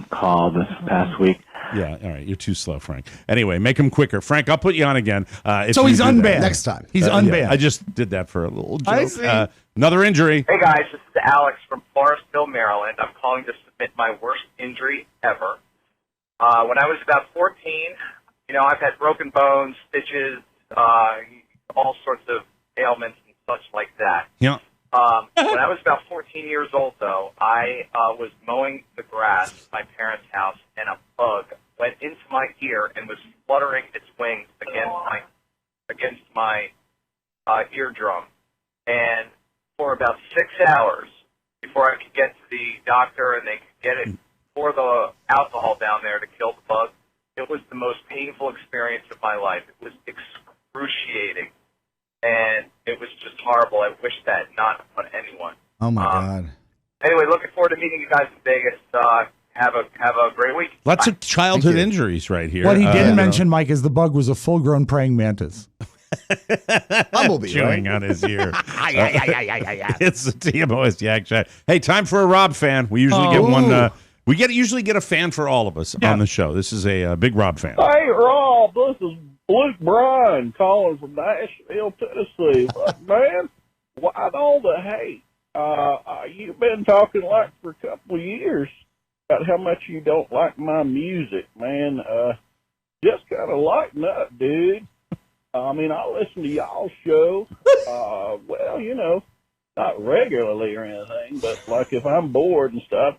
call this past week. Yeah, all right. You're too slow, Frank. Anyway, make him quicker. Frank, I'll put you on again. So he's unbanned. Next time. He's Yeah, unbanned. I just did that for a little joke. I see. Another injury. Hey guys, this is Alex from Forestville, Maryland. I'm calling to submit my worst injury ever. When I was about 14, I've had broken bones, stitches, all sorts of ailments and such like that. Yeah. When I was about 14 years old, though, I was mowing the grass at my parents' house, and a bug went into my ear and was fluttering its wings against my eardrum. And for about 6 hours, before I could get to the doctor and they could get it, pour the alcohol down there to kill the bug. It was the most painful experience of my life. It was excruciating, and it was just horrible. I wish that not on anyone. Oh my God. Anyway, looking forward to meeting you guys in Vegas. Have a great week. Lots of childhood injuries right here. What he didn't mention, Mike, is the bug was a full-grown praying mantis. Bumblebee, chewing right? on his ear. It's the TMOS Yak Shack. Hey, time for a Rob fan. We usually get one. We usually get a fan for all of us on the show. This is a big Rob fan. Hey, Rob, this is Luke Bryan calling from Nashville, Tennessee. But, man, why all the hate? You've been talking like for a couple of years about how much you don't like my music, man. Just kind of lighten up, dude. I mean, I listen to y'all's show, well, you know, not regularly or anything, but like if I'm bored and stuff.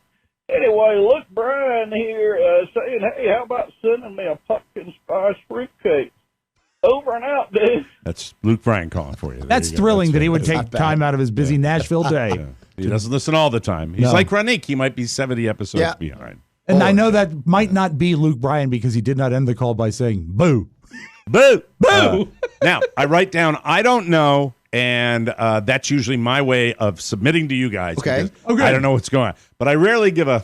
Anyway, Luke Bryan here saying, hey, how about sending me a pumpkin spice fruitcake? Over and out, dude. That's Luke Bryan calling for you. That's thrilling that he would take time out of his busy Nashville day. Yeah. He doesn't listen all the time. He's like Ranik. He might be 70 episodes behind. And I know that might not be Luke Bryan because he did not end the call by saying, boo. Boo! Boo! Now, I write down, I don't know, and that's usually my way of submitting to you guys. Okay. I don't know what's going on. But I rarely give a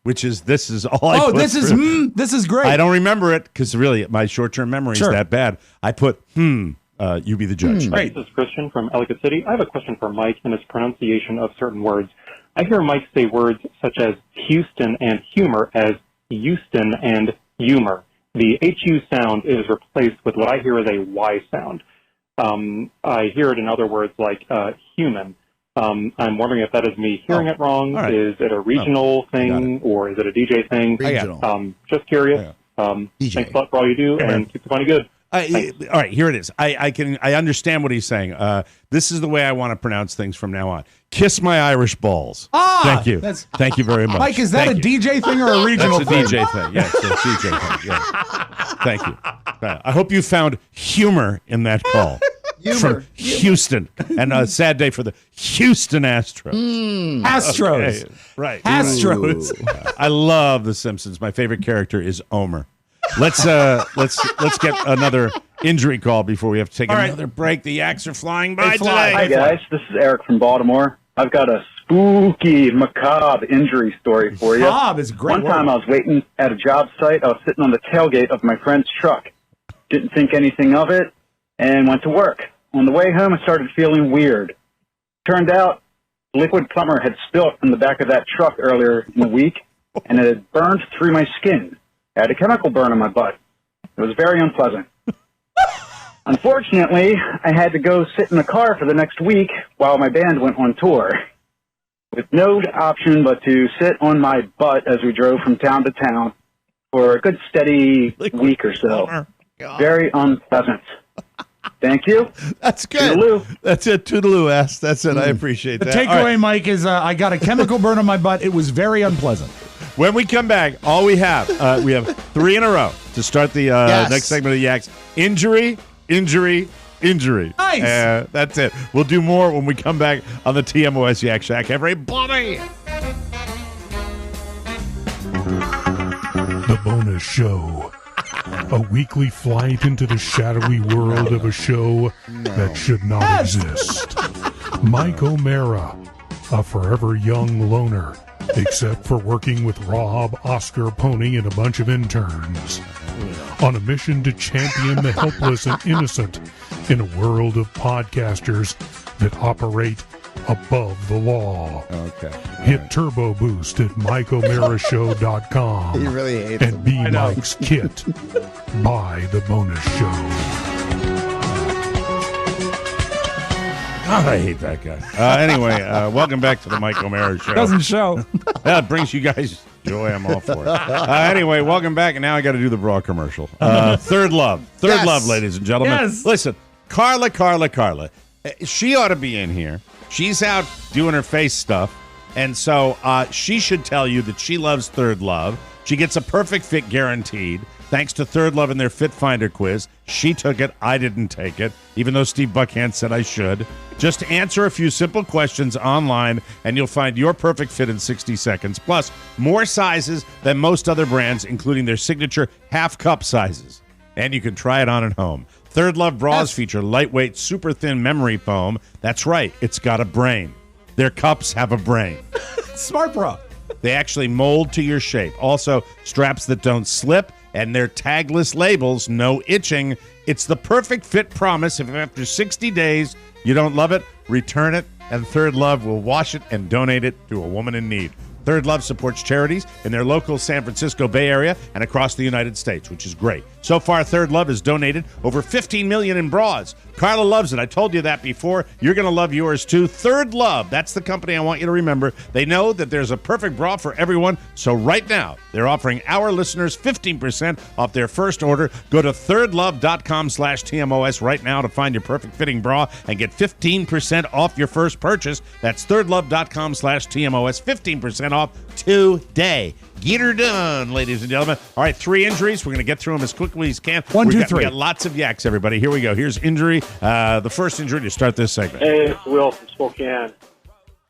which is this is all I put this through. this is great. I don't remember it because really my short-term memory is that bad. I put you be the judge. This is Christian from Ellicott City. I have a question for Mike and his pronunciation of certain words. I hear Mike say words such as Houston and humor as Houston and humor. The HU sound is replaced with what I hear as a Y sound. I hear it in other words like human. I'm wondering if that is me hearing it wrong. Right. Is it a regional thing or is it a DJ thing? Regional. Just curious. Thanks a lot for all you do and keep the money good. All right, here it is. I understand what he's saying. This is the way I want to pronounce things from now on. Kiss my Irish balls. Thank you. Thank you very much. Mike, is that a DJ thing or a regional thing? thing? That's a DJ thing. Yes, it's a DJ thing. Yes. Thank you. I hope you found humor in that call. From Houston. And a sad day for the Houston Astros. Astros. Okay. Right. Astros. I love The Simpsons. My favorite character is Homer. Let's get another injury call before we have to take another break. The Yaks are flying by today. Hi, guys. This is Eric from Baltimore. I've got a spooky, macabre injury story for you. Macabre is a great One time I was waiting at a job site. I was sitting on the tailgate of my friend's truck. Didn't think anything of it and went to work. On the way home, I started feeling weird. Turned out, liquid plumber had spilt from the back of that truck earlier in the week, and it had burned through my skin. I had a chemical burn on my butt. It was very unpleasant. Unfortunately, I had to go sit in the car for the next week while my band went on tour, with no option but to sit on my butt as we drove from town to town for a good steady week or so. Very unpleasant. Thank you. That's good. Toodaloo. That's it. Toodaloo, ass. That's it. I appreciate The that. takeaway, Mike, is I got a chemical burn on my butt. It was very unpleasant. When we come back, all we have 3 in a row to start the next segment of the Yaks. Injury. Nice. That's it. We'll do more when we come back on the TMOS Yak Shack. Everybody. The Bonus Show. A weekly flight into the shadowy world of a show that should not exist. Mike O'Mara, a forever young loner, except for working with Rob, Oscar, Pony, and a bunch of interns. On a mission to champion the helpless and innocent in a world of podcasters that operate above the law. Okay. Hit Turbo Boost at MikeO'MaraShow.com. He really hates and be Mike's kit. Buy the Bonus Show. God, I hate that guy. Anyway, welcome back to the Mike O'Mara Show. Doesn't show. That brings you guys joy. I'm all for it. Anyway, welcome back. And now I got to do the bra commercial. Third Love. Third Love, ladies and gentlemen. Yes. Listen, Carla. She ought to be in here. She's out doing her face stuff. And so she should tell you that she loves Third Love. She gets a perfect fit guaranteed. Thanks to Third Love and their Fit Finder quiz. She took it. I didn't take it, even though Steve Buckhant said I should. Just answer a few simple questions online, and you'll find your perfect fit in 60 seconds. Plus, more sizes than most other brands, including their signature half-cup sizes. And you can try it on at home. Third Love bras feature lightweight, super thin memory foam. That's right, it's got a brain. Their cups have a brain. Smart bra. They actually mold to your shape. Also, straps that don't slip, and their tagless labels, no itching. It's the perfect fit promise. If after 60 days you don't love it, return it, and Third Love will wash it and donate it to a woman in need. Third Love supports charities in their local San Francisco Bay Area and across the United States, which is great. So far, Third Love has donated over $15 million in bras. Carla loves it. I told you that before. You're going to love yours, too. Third Love, that's the company I want you to remember. They know that there's a perfect bra for everyone, so right now, they're offering our listeners 15% off their first order. Go to thirdlove.com/TMOS right now to find your perfect fitting bra and get 15% off your first purchase. That's thirdlove.com/TMOS, 15% off today. Get her done, ladies and gentlemen. All right, 3 injuries. We're going to get through them as quickly as can. One, two, three. We got lots of yaks, everybody. Here we go. Here's injury. The first injury to start this segment. Hey, it's Will from Spokane.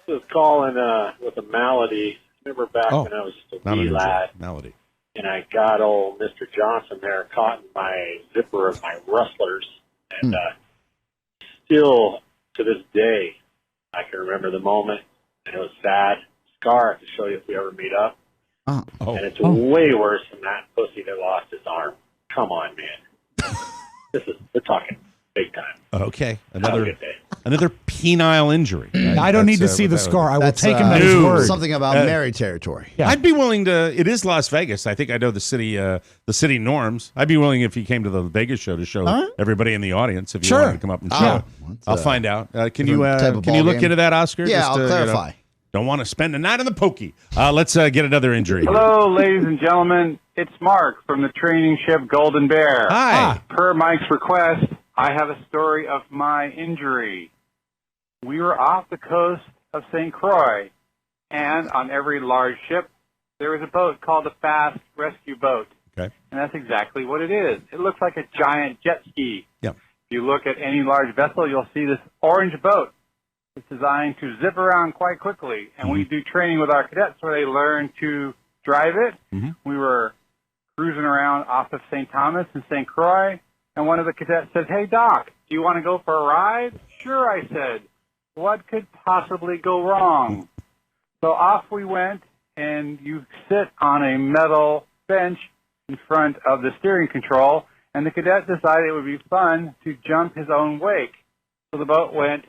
This is calling with a malady. Remember back when I was just a wee lad. Malady. And I got old Mr. Johnson there caught in my zipper of my rustlers. And still, to this day, I can remember the moment. And it was sad. Scar, I have to show you if we ever meet up. And it's way worse than that pussy that lost his arm. Come on, man. We're talking big time. Okay. Have a good day. Another penile injury. Right? I don't need to see the scar. I will take him at his word. Something about married territory. Yeah. I'd be willing to. It is Las Vegas. I think I know the city norms. I'd be willing if he came to the Vegas show to show everybody in the audience if you wanted to come up and show it. I'll find out. Can you look into that, Oscar? Yeah, Just, I'll clarify. Don't want to spend a night in the pokey. Let's get another injury. Hello, ladies and gentlemen. It's Mark from the training ship Golden Bear. Hi. Per Mike's request, I have a story of my injury. We were off the coast of St. Croix, and on every large ship, there was a boat called a fast rescue boat. Okay. And that's exactly what it is. It looks like a giant jet ski. Yeah. If you look at any large vessel, you'll see this orange boat. It's designed to zip around quite quickly, and we do training with our cadets where they learn to drive it. We were cruising around off of St. Thomas and St. Croix, and one of the cadets said, "Hey, Doc, do you want to go for a ride?" "Sure," I said. What could possibly go wrong? So off we went, and you sit on a metal bench in front of the steering control, and the cadet decided it would be fun to jump his own wake. So the boat went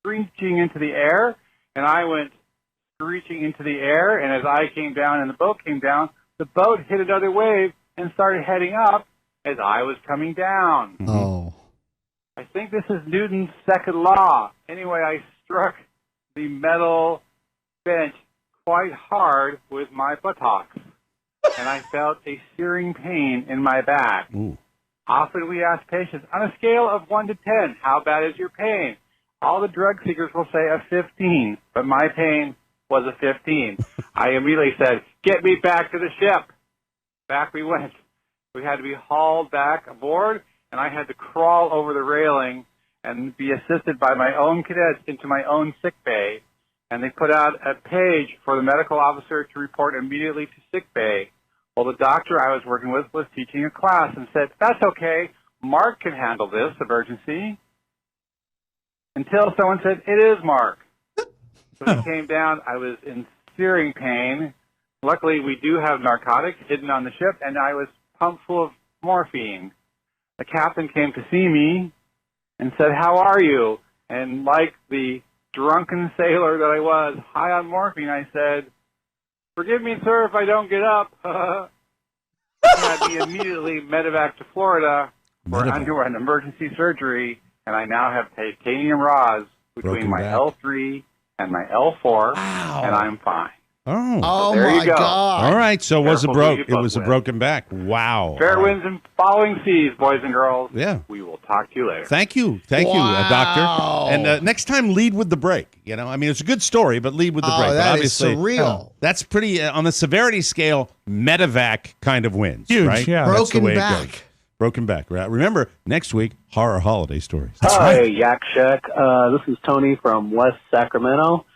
screeching into the air, and I went screeching into the air, and as I came down and the boat came down, the boat hit another wave and started heading up as I was coming down. Oh. I think this is Newton's second law. Anyway, I struck the metal bench quite hard with my buttocks, and I felt a searing pain in my back. Ooh. Often we ask patients, on a scale of 1 to 10, how bad is your pain? All the drug seekers will say a 15, but my pain was a 15. I immediately said, "Get me back to the ship." Back we went. We had to be hauled back aboard, and I had to crawl over the railing and be assisted by my own cadets into my own sick bay. And they put out a page for the medical officer to report immediately to sick bay. Well, the doctor I was working with was teaching a class and said, "That's okay. Mark can handle this emergency." Until someone said, "It is Mark." So he came down. I was in searing pain. Luckily, we do have narcotics hidden on the ship, and I was pumped full of morphine. The captain came to see me and said, "How are you?" And like the drunken sailor that I was, high on morphine, I said, "Forgive me, sir, if I don't get up." And I'd be immediately medevac to Florida for under an emergency surgery, and I now have titanium rods between my L3 and my L4, and I'm fine. Oh, there you go. God! All right, so it was Careful who you it was a fuck with. broken back. Wow. Fair All right. winds and following seas, boys and girls. Yeah. We will talk to you later. Thank you, doctor. And next time, lead with the break. You know, I mean, it's a good story, but lead with the break. that but is obviously, surreal. That's pretty on the severity scale. Medevac kind of wins, Huge, right? yeah. That's the Broken way it back. goes. Broken back. Right? Remember, next week, horror holiday stories. Hi, Yak Shack. This is Tony from West Sacramento.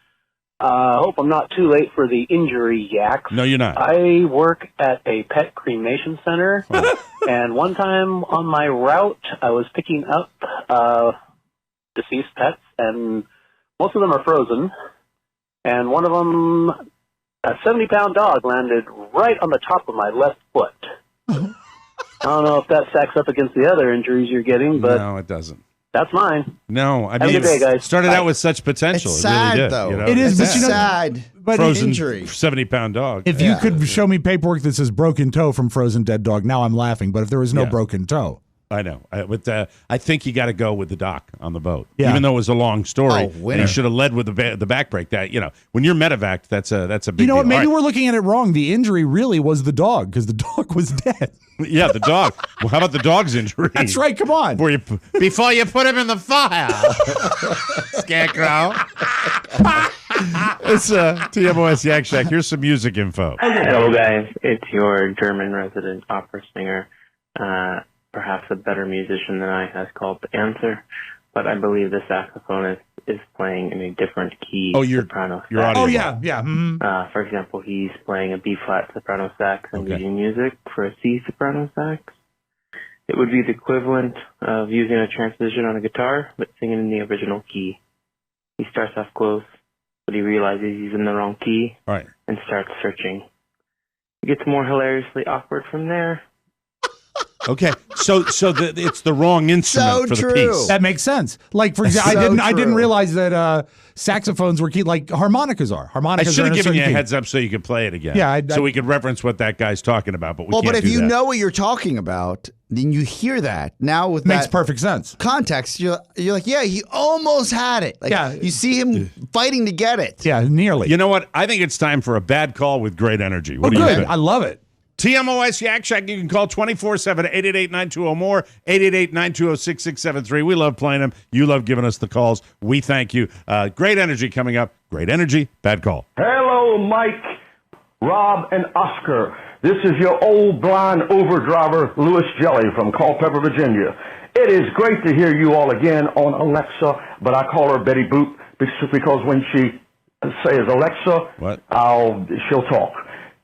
Hope I'm not too late for the injury yaks. No, you're not. I work at a pet cremation center, and one time on my route, I was picking up deceased pets, and most of them are frozen, and one of them, a 70-pound dog, landed right on the top of my left foot. I don't know if that stacks up against the other injuries you're getting, but No, it doesn't. that's mine. No, I Have a mean, good day, guys. started Bye. out with such potential. It's it really sad, did, though. you know? It is, It's but you know, sad. but frozen injury. 70-pound dog. If you could show me paperwork that says broken toe from frozen dead dog, now I'm laughing. But if there was no Yeah. broken toe, I know. I think you got to go with the doc on the boat, Yeah. even though it was a long story. Oh, winner. And he should have led with the back break. That when you're medevaced, that's a big you know what? deal. Maybe All we're looking at it wrong. The injury really was the dog because the dog was dead. right. Yeah, the dog. Well, how about the dog's injury? That's right. Come on. Before you put him in the fire, Scarecrow. It's TMOS Yak Shack. Here's some music info. Hello, guys. It's your German resident opera singer, perhaps a better musician than I, has called to answer, but I believe the saxophone is playing in a different key soprano sax. Oh, yeah, yeah. Mhm. For example, he's playing a B-flat soprano sax and leading music for a C soprano sax. It would be the equivalent of using a transposition on a guitar, but singing in the original key. He starts off close, but he realizes he's in the wrong key Right. and starts searching. It gets more hilariously awkward from there. Okay, so it's the wrong instrument for the piece. That makes sense. Like for example, I didn't realize that saxophones were key like harmonicas are. I Harmonicas. should are have in given you a certain key. heads up so you could play it again. Yeah, so we could reference what that guy's talking about. But we Well, can't but if do you that. know what you're talking about, then you hear that. Now with Makes that perfect sense. context, you're like, yeah, he almost had it. Like, Yeah. you see him fighting to get it. Yeah, nearly. You know what? I think it's time for a bad call with great energy. What do you good. think? I love it. TMOS Yak Shack. You can call 24/7 888-920-MORE 888-920-6673. We love playing them. You love giving us the calls. We thank you. Great energy coming up. Great energy. Bad call. Hello, Mike, Rob, and Oscar. This is your old blind overdriver, Louis Jelly from Culpeper, Virginia. It is great to hear you all again on Alexa, but I call her Betty Boop because when she says Alexa, she'll talk.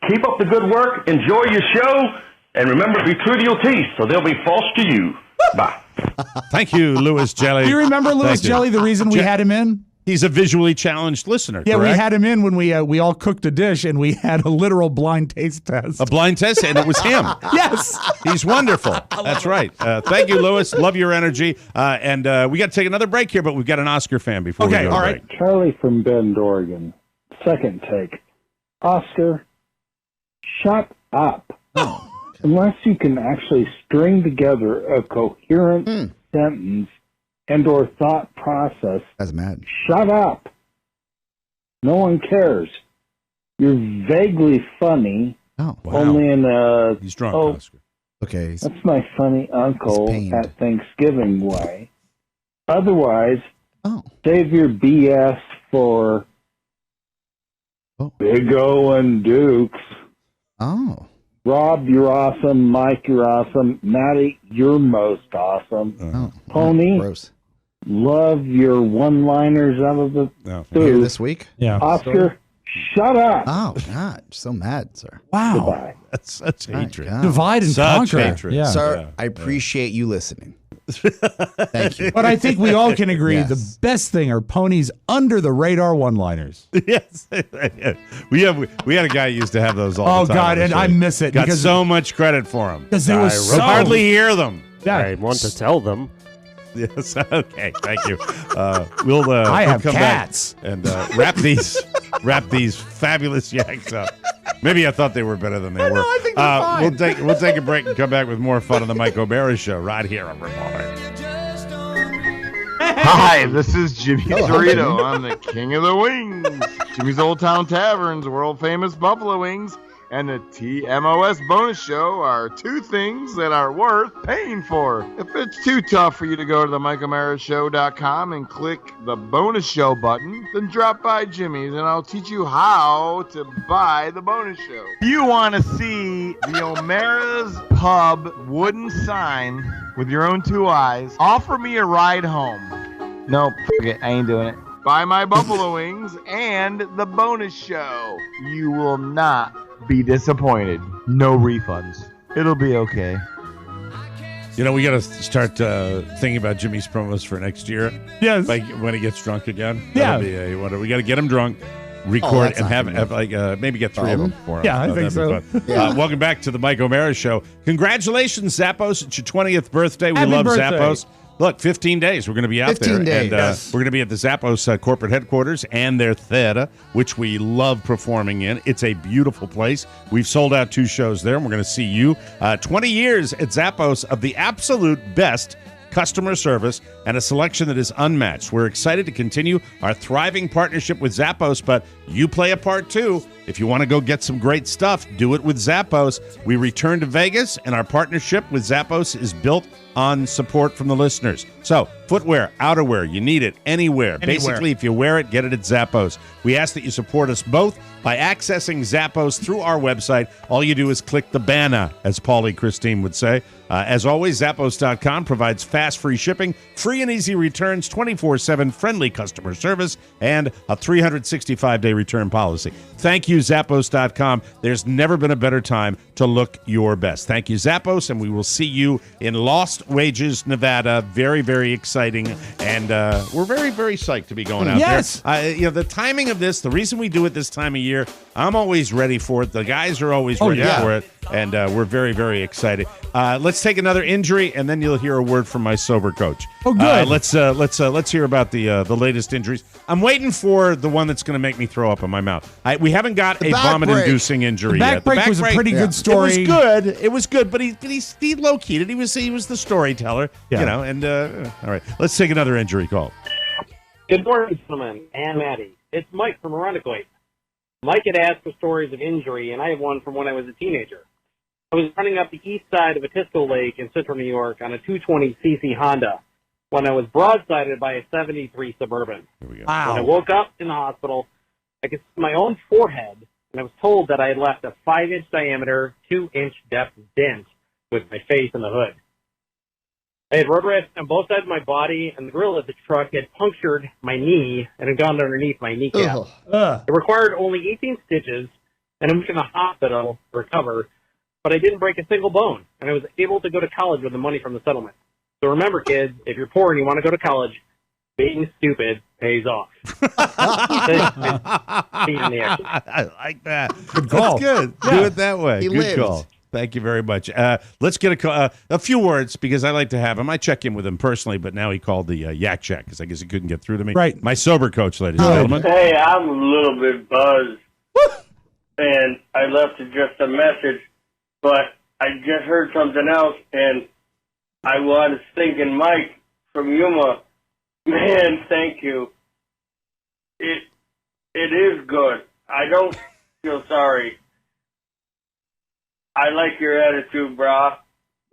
Keep up the good work. Enjoy your show. And remember, be true to your teeth, so they'll be false to you. Bye. Thank you, Louis Jelly. Do you remember Louis Thank you. Jelly? The reason we had him in? He's a visually challenged listener. Yeah, correct? we had him in when we all cooked a dish and we had a literal blind taste test. A blind test, and it was him. Yes. He's wonderful. That's right. Thank you, Louis. Love your energy. And we got to take another break here, but we've got an Oscar fan before we go to break. Charlie from Bend, Oregon. Second take. Oscar, shut up. Unless you can actually string together a coherent sentence and or thought process. That's mad. Shut up. No one cares. You're vaguely funny. Oh, only in a he's drunk, Oscar. Okay. That's my funny uncle pained. at Thanksgiving way. Otherwise, save your BS for Big O and Dukes. Oh. Rob, you're awesome. Mike, you're awesome. Maddie, you're most awesome. Pony, love your one-liners out of the Here booth. this week? Yeah. Oscar, shut up. Oh, God. So mad, sir. Wow. Goodbye. That's such hatred. God. Divide and Such conquer. hatred. Yeah. Sir, I appreciate you listening. Thank you. But I think we all can agree Yes. the best thing are Pony's under the radar one-liners. Yes. we had a guy who used to have those all the time. God, on the and show. I miss it Got because so much credit for him. Because it was I so hardly hear them. Yeah. I want to tell them. Yes. Okay. Thank you. I We'll have come cats. back and wrap these fabulous yaks up. Maybe I thought they were better than they were. No, I think they're fine. We'll take a break and come back with more fun on the Mike O'Barry Show right here on Report. Hi, this is Jimmy Dorito. I'm the king of the wings. Jimmy's Old Town Tavern's world famous buffalo wings and the TMOS bonus show are two things that are worth paying for. If it's too tough for you to go to the MikeOMaraShow.com and click the bonus show button, then drop by Jimmy's and I'll teach you how to buy the bonus show. If you want to see the O'Mara's Pub wooden sign with your own two eyes, offer me a ride home. Nope, forget, I ain't doing it. Buy my buffalo wings and the bonus show. You will not be disappointed. No refunds. It'll be okay. You know, we got to start thinking about Jimmy's promos for next year. Yes. Like when he gets drunk again. Yeah. We got to get him drunk, record, and have like maybe get three of them for him. Yeah, I think so. Yeah. Welcome back to the Mike O'Mara Show. Congratulations, Zappos. It's your 20th birthday. We Happy love birthday. Zappos. Look, 15 days. We're going to be out there. 15 days. And Yes. we're going to be at the Zappos corporate headquarters and their theater, which we love performing in. It's a beautiful place. We've sold out 2 shows there, and we're going to see you. 20 years at Zappos of the absolute best customer service and a selection that is unmatched. We're excited to continue our thriving partnership with Zappos, but you play a part too. If you want to go get some great stuff, do it with Zappos. We return to Vegas, and our partnership with Zappos is built on support from the listeners. So, footwear, outerwear, you need it anywhere. Basically, if you wear it, get it at Zappos. We ask that you support us both by accessing Zappos through our website. All you do is click the banner, as Paulie Christine would say. As always, Zappos.com provides fast, free shipping, free and easy returns, 24/7 friendly customer service, and a 365-day return policy. Thank you, Zappos.com. There's never been a better time to look your best. Thank you, Zappos, and we will see you in Lost Wages, Nevada. Very, very exciting, and we're very, very psyched to be going out there. You know, the timing of this, the reason we do it this time of year, I'm always ready for it. The guys are always ready for it, and we're very, very excited. Let's take another injury, and then you'll hear a word from my sober coach. Oh, good. Let's hear about the latest injuries. I'm waiting for the one that's going to make me throw up in my mouth. We haven't got a vomit-inducing injury yet. The back break was a pretty good story. It was good, but he low-keyed it. He was the storyteller, you know. And all right, let's take another injury call. Good morning, gentlemen and Maddie. It's Mike from Arundecoit. Mike had asked for stories of injury, and I have one from when I was a teenager. I was running up the east side of Atisco Lake in central New York on a 220cc Honda when I was broadsided by a 73 Suburban. Wow. When I woke up in the hospital, I could see my own forehead, and I was told that I had left a 5-inch diameter, 2-inch depth dent with my face in the hood. I had rubber rest on both sides of my body, and the grill of the truck had punctured my knee and had gone underneath my kneecap. It required only 18 stitches, and I went to the hospital to recover, but I didn't break a single bone, and I was able to go to college with the money from the settlement. So remember, kids, if you're poor and you want to go to college, being stupid pays off. I like that. Good call. That's good. Yeah. Do it that way. He Good lived. call. Thank you very much. Let's get a few words because I like to have him. I check in with him personally, but now he called the Yak Shack because I guess he couldn't get through to me. Right. My sober coach, ladies and gentlemen. Hey, I'm a little bit buzzed, and I left just a message, but I just heard something else, and I was thinking, Mike from Yuma, man, thank you. It is good. I don't feel sorry. I like your attitude, brah.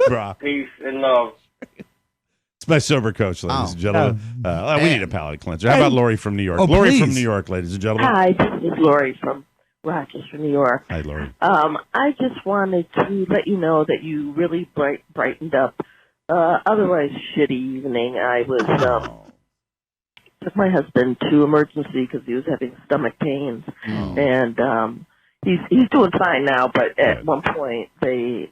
Brah. Peace and love. It's my sober coach, ladies and gentlemen. We need a palate cleanser. How about Lori from New York? Oh, Lori please. from New York, ladies and gentlemen. Hi, this is Lori from Rochester, New York. Hi, Lori. I just wanted to let you know that you really brightened up otherwise shitty evening. I was took my husband to emergency because he was having stomach pains, and he's doing fine now. But at one point they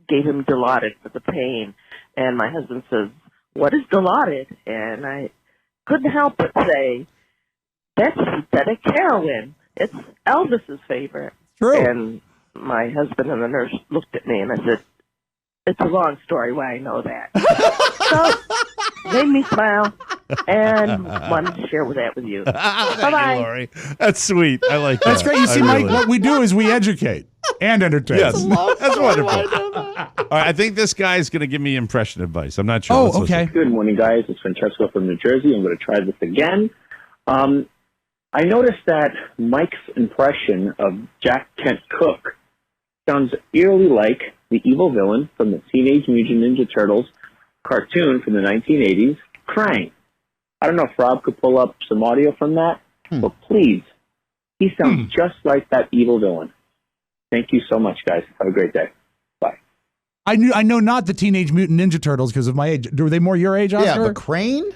gave him Dilaudid for the pain, and my husband says, "What is Dilaudid?" And I couldn't help but say, "That's synthetic heroin. It's Elvis's favorite." True. And my husband and the nurse looked at me, and I said, "It's a long story why I know that." So, made me smile, and wanted to share that with you. Bye-bye. Lori. That's sweet. I like that. That's great. You see, Mike, what we do is we educate and entertain. Yes. That's wonderful. All right, I think this guy's going to give me impression advice. I'm not sure. Oh, Let's listen. okay. Good morning, guys. It's Francesco from New Jersey. I'm going to try this again. I noticed that Mike's impression of Jack Kent Cooke sounds eerily like the evil villain from the Teenage Mutant Ninja Turtles cartoon from the 1980s, Krang. I don't know if Rob could pull up some audio from that, but please, he sounds just like that evil villain. Thank you so much, guys. Have a great day. Bye. I know not the Teenage Mutant Ninja Turtles because of my age. Were they more your age, Oscar? Yeah, but Crane?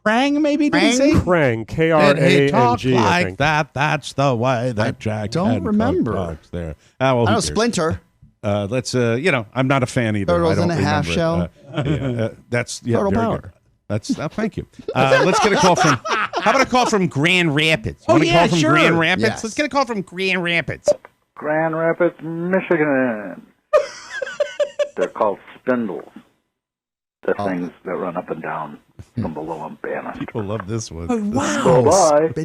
Krang, maybe? Did he say? Krang, And he K-R-A-N-G, talked I like think. that. That's the way that Jack don't Kent Cooke remember. talks there. I who know cares? Splinter. Let's, I'm not a fan either. Turtles I don't in a half remember it. shell. That's Turtle very power. good. That's thank you. Let's get a call from. How about a call from Grand Rapids? Want a call from Grand Rapids? Yes. Let's get a call from Grand Rapids. Grand Rapids, Michigan. They're called spindles. The things that run up and down from below a banner. People love this one. Oh, wow. Bye.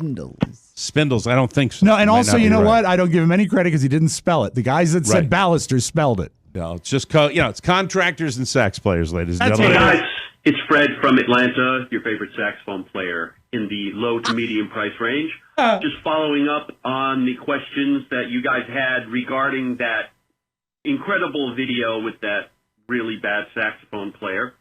Spindles. I don't think so. No, and Might also, not be you know right. what? I don't give him any credit because he didn't spell it. The guys that said Right. balusters spelled it. No, it's just it's contractors and sax players, ladies and Hey gentlemen. guys, it's Fred from Atlanta, your favorite saxophone player in the low to medium price range. Just following up on the questions that you guys had regarding that incredible video with that really bad saxophone player,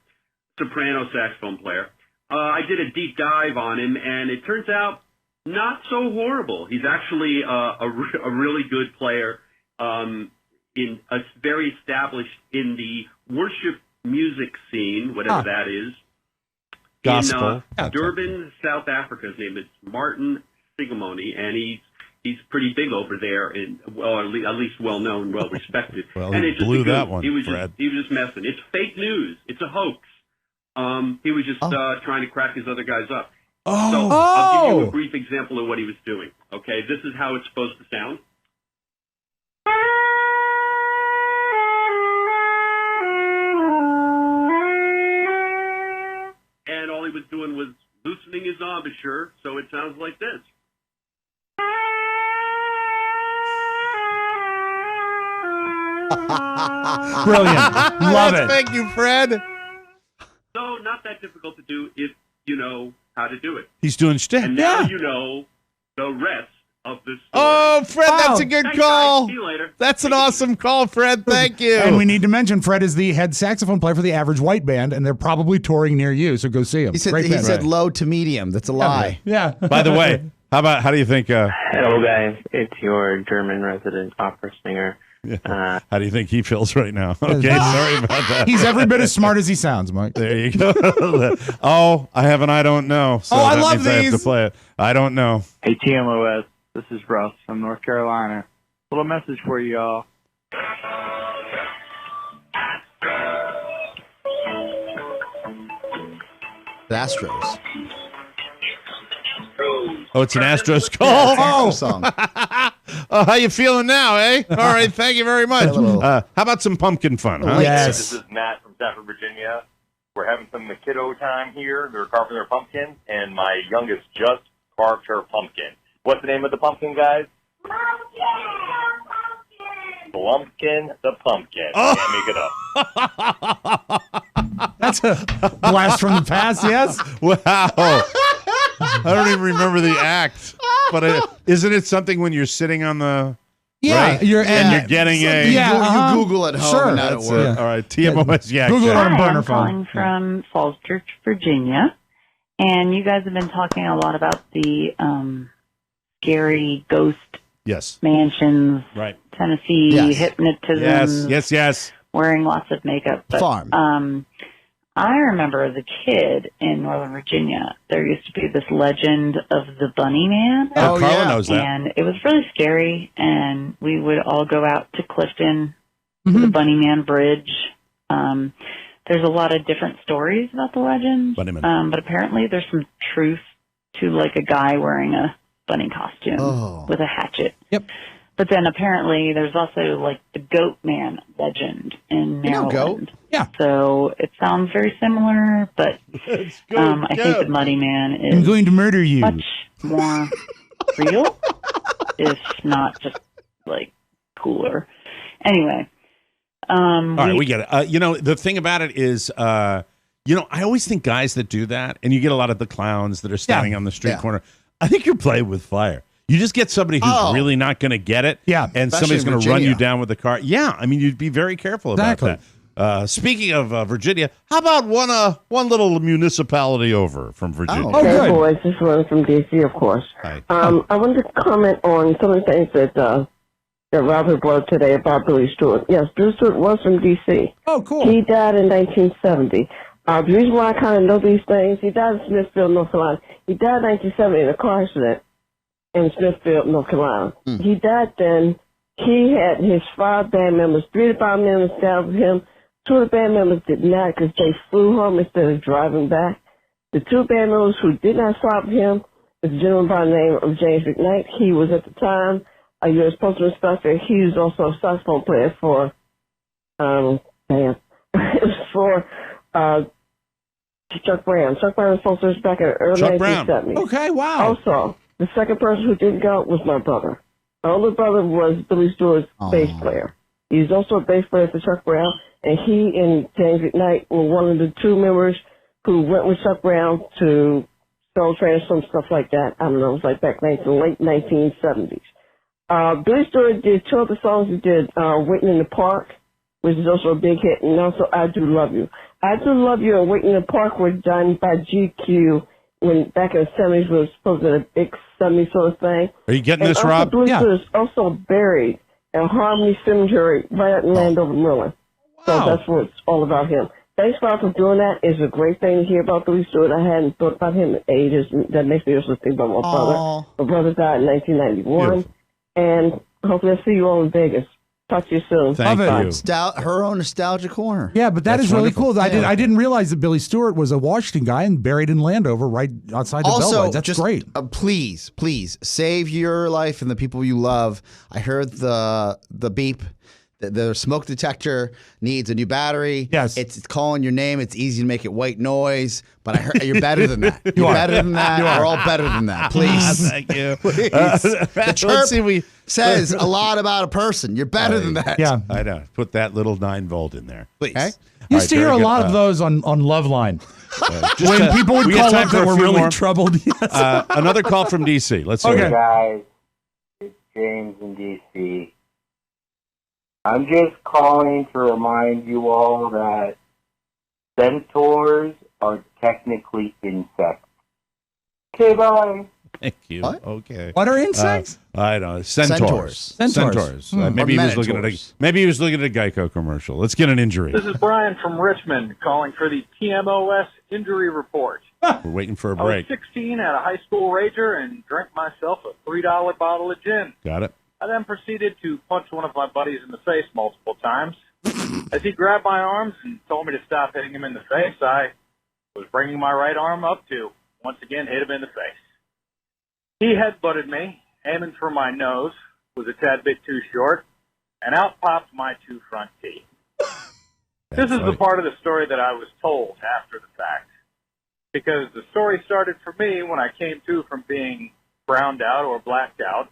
soprano saxophone player. I did a deep dive on him, and it turns out not so horrible. He's actually a really good player, very established in the worship music scene, whatever that is. Gospel. In Durban, South Africa. His name is Martin Sigamoni, and he's pretty big over there, at least well known, well respected. Well, and he it's just blew a goof. that one, He was Fred. just messing. It's fake news. It's a hoax. He was just trying to crack his other guys up. So I'll give you a brief example of what he was doing. Okay, this is how it's supposed to sound. And all he was doing was loosening his embouchure, so it sounds like this. Brilliant. Love it. Thank you, Fred. So not that difficult to do if you know how to do it. He's doing shtick. And now you know the rest of this story. Oh, Fred, that's a good Thanks, call. guys. See you later. That's an awesome call, Fred. Thank you. And we need to mention Fred is the head saxophone player for the Average White Band, and they're probably touring near you, so go see him. He said Great band. said low to medium. That's a lie. Yeah. By the way, how do you think? Hello, guys. It's your German resident opera singer. How do you think he feels right now? Okay, sorry about that. He's every bit as smart as he sounds, Mike. There you go. Oh, I have an I don't know. So I that love means I have to these. play it. I don't know. Hey, TMOS. This is Russ from North Carolina. Little message for you all. The Astros. Oh, it's an Astros call. Oh, song. Oh, how you feeling now, eh? All right, thank you very much. How about some pumpkin fun, huh? This is Matt from Stafford, Virginia. We're having some kiddo time here. They're carving their pumpkin, and my youngest just carved her pumpkin. What's the name of the pumpkin, guys? Blumpkin the pumpkin. Can't make it up. That's a blast from the past, yes? Wow. I don't even remember the act. But isn't it something when you're sitting on the... Yeah, right? you're getting a... Yeah, you Google at home sure. and not at That's work. it. All right, TMOS Yak Google it Shack. on a Hi, burner I'm calling phone. from Falls Church, Virginia, and you guys have been talking a lot about the scary ghost Yes. mansions, Right. Tennessee hypnotism, Yes. wearing lots of makeup. But, Farm. I remember as a kid in Northern Virginia, there used to be this legend of the Bunny Man. Oh, Carla knows that. And it was really scary, and we would all go out to Clifton to the Bunny Man Bridge. There's a lot of different stories about the legend, Bunny Man. but apparently there's some truth to like a guy wearing a bunny costume with a hatchet. Yep. But then apparently there's also like the Goat Man legend in Maryland. Goat? Yeah. So it sounds very similar, but I think the Muddy Man I'm is going to murder you. much more real, if not just like cooler. Anyway, All right, we get it. The thing about it is, I always think guys that do that, and you get a lot of the clowns that are standing on the street corner. I think you're playing with fire. You just get somebody who's really not going to get it, and somebody's going to run you down with the car. Yeah, I mean, you'd be very careful about that. Speaking of Virginia, how about one little municipality over from Virginia? Oh, good. Boys, this is one from D.C., of course. Hi. I wanted to comment on some of the things that Robert brought up today about Billy Stewart. Yes, Billy Stewart was from D.C. Oh, cool. He died in 1970. The reason why I kind of know these things, he died in Smithfield, North Carolina. He died in 1970 in a car accident in Smithfield, North Carolina. He died then. He had his 5 band members, 3 of the 5 members died with him. 2 of the band members did not because they flew home instead of driving back. The 2 band members who did not stop him was a gentleman by the name of James McKnight. He was at the time a U.S. Postal Inspector. He was also a saxophone player for, it was for Chuck Brown. Chuck Brown was postal back in the early 1970s. Okay, wow. Also, the second person who didn't go was my brother. My older brother was Billy Stewart's bass player. He's also a bass player for Chuck Brown, and he and James McKnight were one of the 2 members who went with Chuck Brown to Soul Train and some stuff like that. I don't know, it was like back in the late 1970s. Billy Stewart did 2 other songs. He did Waiting in the Park, which is also a big hit, and also I Do Love You. I Do Love You and Waiting in the Park were done by GQ when back in the 70s was supposed to be a big 70s sort of thing. Are you getting and this, Rob? Billy Stewart is also buried at Harmony Cemetery right out in Landover, Maryland. So that's what's all about him. Thanks, Rob, for doing that. It's a great thing to hear about Billy Stewart. I hadn't thought about him in ages. That makes me also think about my brother. My brother died in 1991. And hopefully I'll see you all in Vegas. Talk to you soon. Thank you. Her own nostalgia corner. Yeah, but that's really wonderful. cool. I didn't realize that Billy Stewart was a Washington guy and buried in Landover right outside the Bellwoods. That's great. Please save your life and the people you love. I heard the beep. The smoke detector needs a new battery. Yes. It's calling your name. It's easy to make it white noise, but I heard you're better than that. You're better than that. We're all better than that. Please. Thank you. Please. The chirp says a lot about a person. You're better than that. Yeah. I know. Put that little 9-volt in there. Please. Okay? Used to hear a lot of those on Loveline. When people would we call got time up for that a were few really more. troubled. Yes. Another call from D.C. Let's see. Hey guys, it's James in D.C. I'm just calling to remind you all that centaurs are technically insects. Okay, bye. Thank you. What? Okay. What are insects? I don't know. Centaurs. Centaurs. Maybe he was looking at a Geico commercial. Let's get an injury. This is Brian from Richmond calling for the TMOS injury report. We're waiting for a I was break. 16 at a high school rager and drank myself a $3 bottle of gin. Got it. I then proceeded to punch one of my buddies in the face multiple times. As he grabbed my arms and told me to stop hitting him in the face, I was bringing my right arm up to once again hit him in the face. He headbutted me, aiming for my nose, was a tad bit too short, and out popped my 2 front teeth. This is the part of the story that I was told after the fact, because the story started for me when I came to from being browned out or blacked out.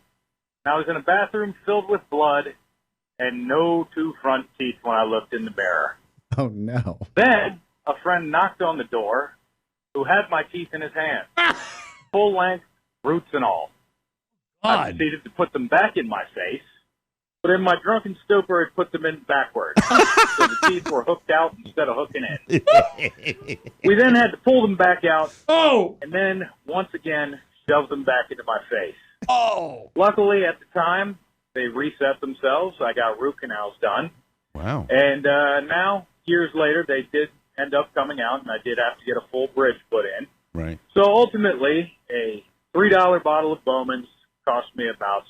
I was in a bathroom filled with blood and no 2 front teeth when I looked in the mirror. Oh, no. Then a friend knocked on the door who had my teeth in his hand, full length, roots and all. I proceeded to put them back in my face, but in my drunken stupor, it put them in backwards. So the teeth were hooked out instead of hooking in. We then had to pull them back out, and then once again shove them back into my face. Luckily, at the time, they reset themselves. I got root canals done. Wow. And now, years later, they did end up coming out, and I did have to get a full bridge put in. Right. So ultimately, a $3 bottle of Bowman's cost me about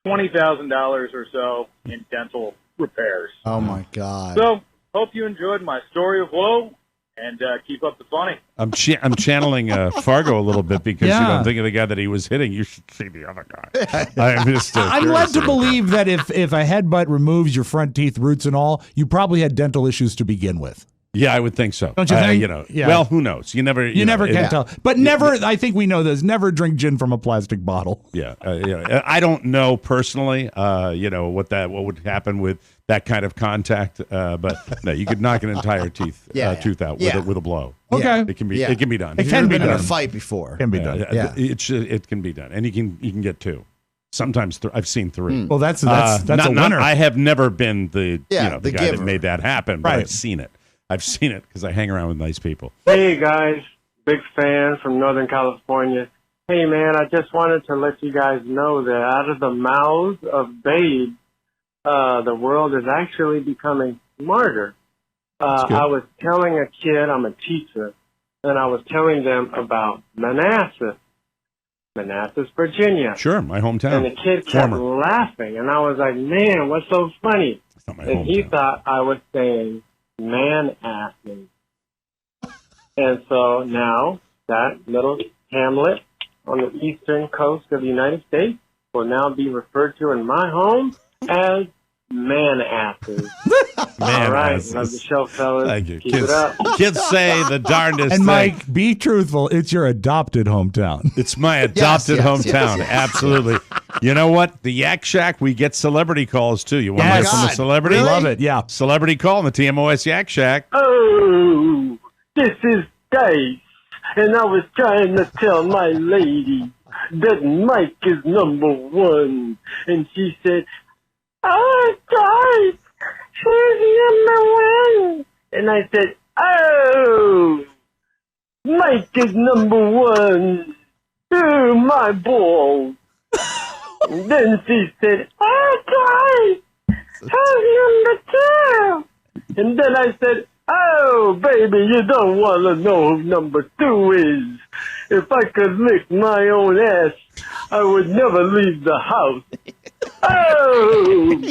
$20,000 or so in dental repairs. Oh, my God. So, hope you enjoyed my story of woe, and keep up the funny. I'm channeling Fargo a little bit because I'm thinking of the guy that he was hitting. You should see the other guy. I'm just. I'm led to believe that if a headbutt removes your front teeth, roots, and all, you probably had dental issues to begin with. Yeah, I would think so. Don't you think? Yeah. Well, who knows? You never can tell. But never, I think we know this, never drink gin from a plastic bottle. Yeah. I don't know personally, what would happen with that kind of contact. But no, you could knock an entire tooth out with a blow. Okay. It can be done. It can be done. In a fight before. It can be done. It can be done. And you can get 2. Sometimes I've seen 3. Well, that's a winner. I have never been the guy giver. that made that happen, but Right. I've seen it. I've seen it because I hang around with nice people. Hey guys, big fan from Northern California. Hey man, I just wanted to let you guys know that out of the mouths of babes, the world is actually becoming smarter. I was telling a kid, I'm a teacher, and I was telling them about Manassas, Virginia. Sure, my hometown. And the kid kept laughing, and I was like, man, what's so funny? It's not my And he hometown. thought I was saying man-assing. And so now that little hamlet on the eastern coast of the United States will now be referred to in my home as man-asses. All right, love the show, fellas. Thank you. Keep it up. Kids say the darndest And thing. Mike, be truthful. It's your adopted hometown. It's my adopted hometown. yes. Absolutely. You know what? The Yak Shack, we get celebrity calls too. You want to hear from a celebrity? Really? Love it, yeah. Celebrity call in the TMOS Yak Shack. Oh, this is Dice, and I was trying to tell my lady that Mike is number 1, and she said, "Oh, Dice, she's number 1," and I said, "Oh, Mike is number 1. Oh, my balls." And then she said, "Oh, Dice, who's number 2?" And then I said, "Oh, baby, you don't want to know who number 2 is. If I could lick my own ass, I would never leave the house." Oh!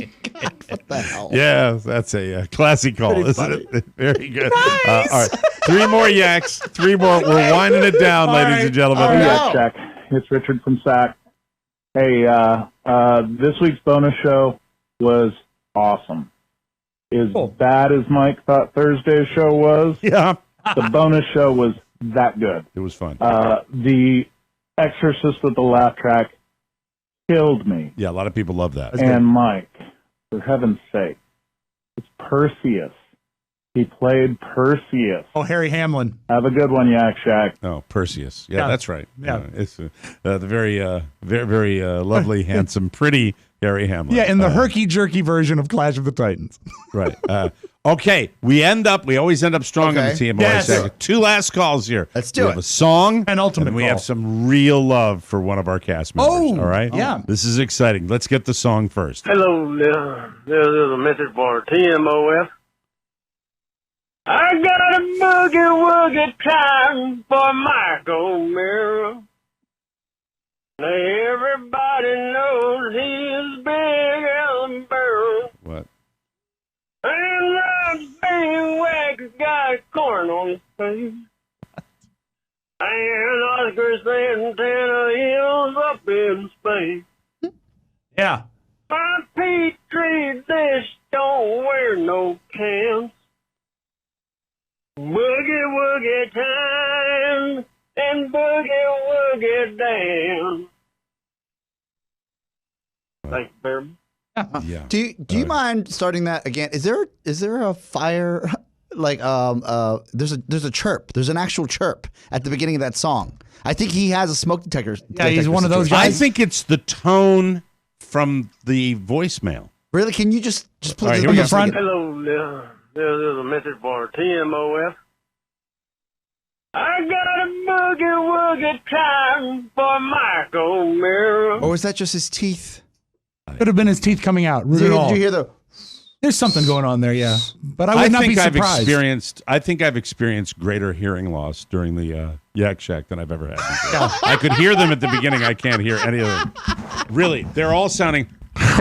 What the hell? Yeah, that's a classic call, Pretty isn't funny. it? Very good. All right, 3 more yaks. 3 more. We're winding it down, ladies and gentlemen. Hey, Yak Shack. It's Richard from SAC. Hey, this week's bonus show was awesome. As bad as Mike thought Thursday's show was, yeah, the bonus show was that good. It was fun. The Exorcist with the laugh track killed me. Yeah, a lot of people love that. And Mike, for heaven's sake, it's Perseus. He played Perseus. Oh, Harry Hamlin. Have a good one, Yak Shack. Oh, Perseus. Yeah, Yeah. that's right. Yeah. It's the very, very lovely, handsome, pretty Harry Hamlin. Yeah, in the herky-jerky version of Clash of the Titans. Right. Okay, we always end up strong on the TMOS. Yes. 2 last calls here. Let's do we it. have a song, An ultimate and we call. have some real love for one of our cast members. Oh, all right? yeah. This is exciting. Let's get the song first. Hello, this is a message for TMOS. I got a boogie-woogie time for Michael Mirror. Everybody knows he's big as a barrel. What? And that big wax got corn on his face. And Oscar Santana Hills up in space. Yeah. My Petri dish don't wear no pants. Boogie-woogie time and boogie-woogie dance. Thanks, Barry. Yeah. Do you mind starting that again? Is there a fire like there's a chirp. There's an actual chirp at the beginning of that song. I think he has a smoke detector. Yeah, he's one of those I guys. think it's the tone from the voicemail. Really? Can you just play All right, this here we from go. the front? Hello, this is a message for TMOS. I got a boogie-woogie time for Michael Mirror. Or was that just his teeth? Could have been his teeth coming out. Root Did it all. you hear the? There's something going on there, yeah. But I would not be surprised. I think I've experienced greater hearing loss during the Yak Shack than I've ever had before. I could hear them at the beginning. I can't hear any of them. Really, they're all sounding. It's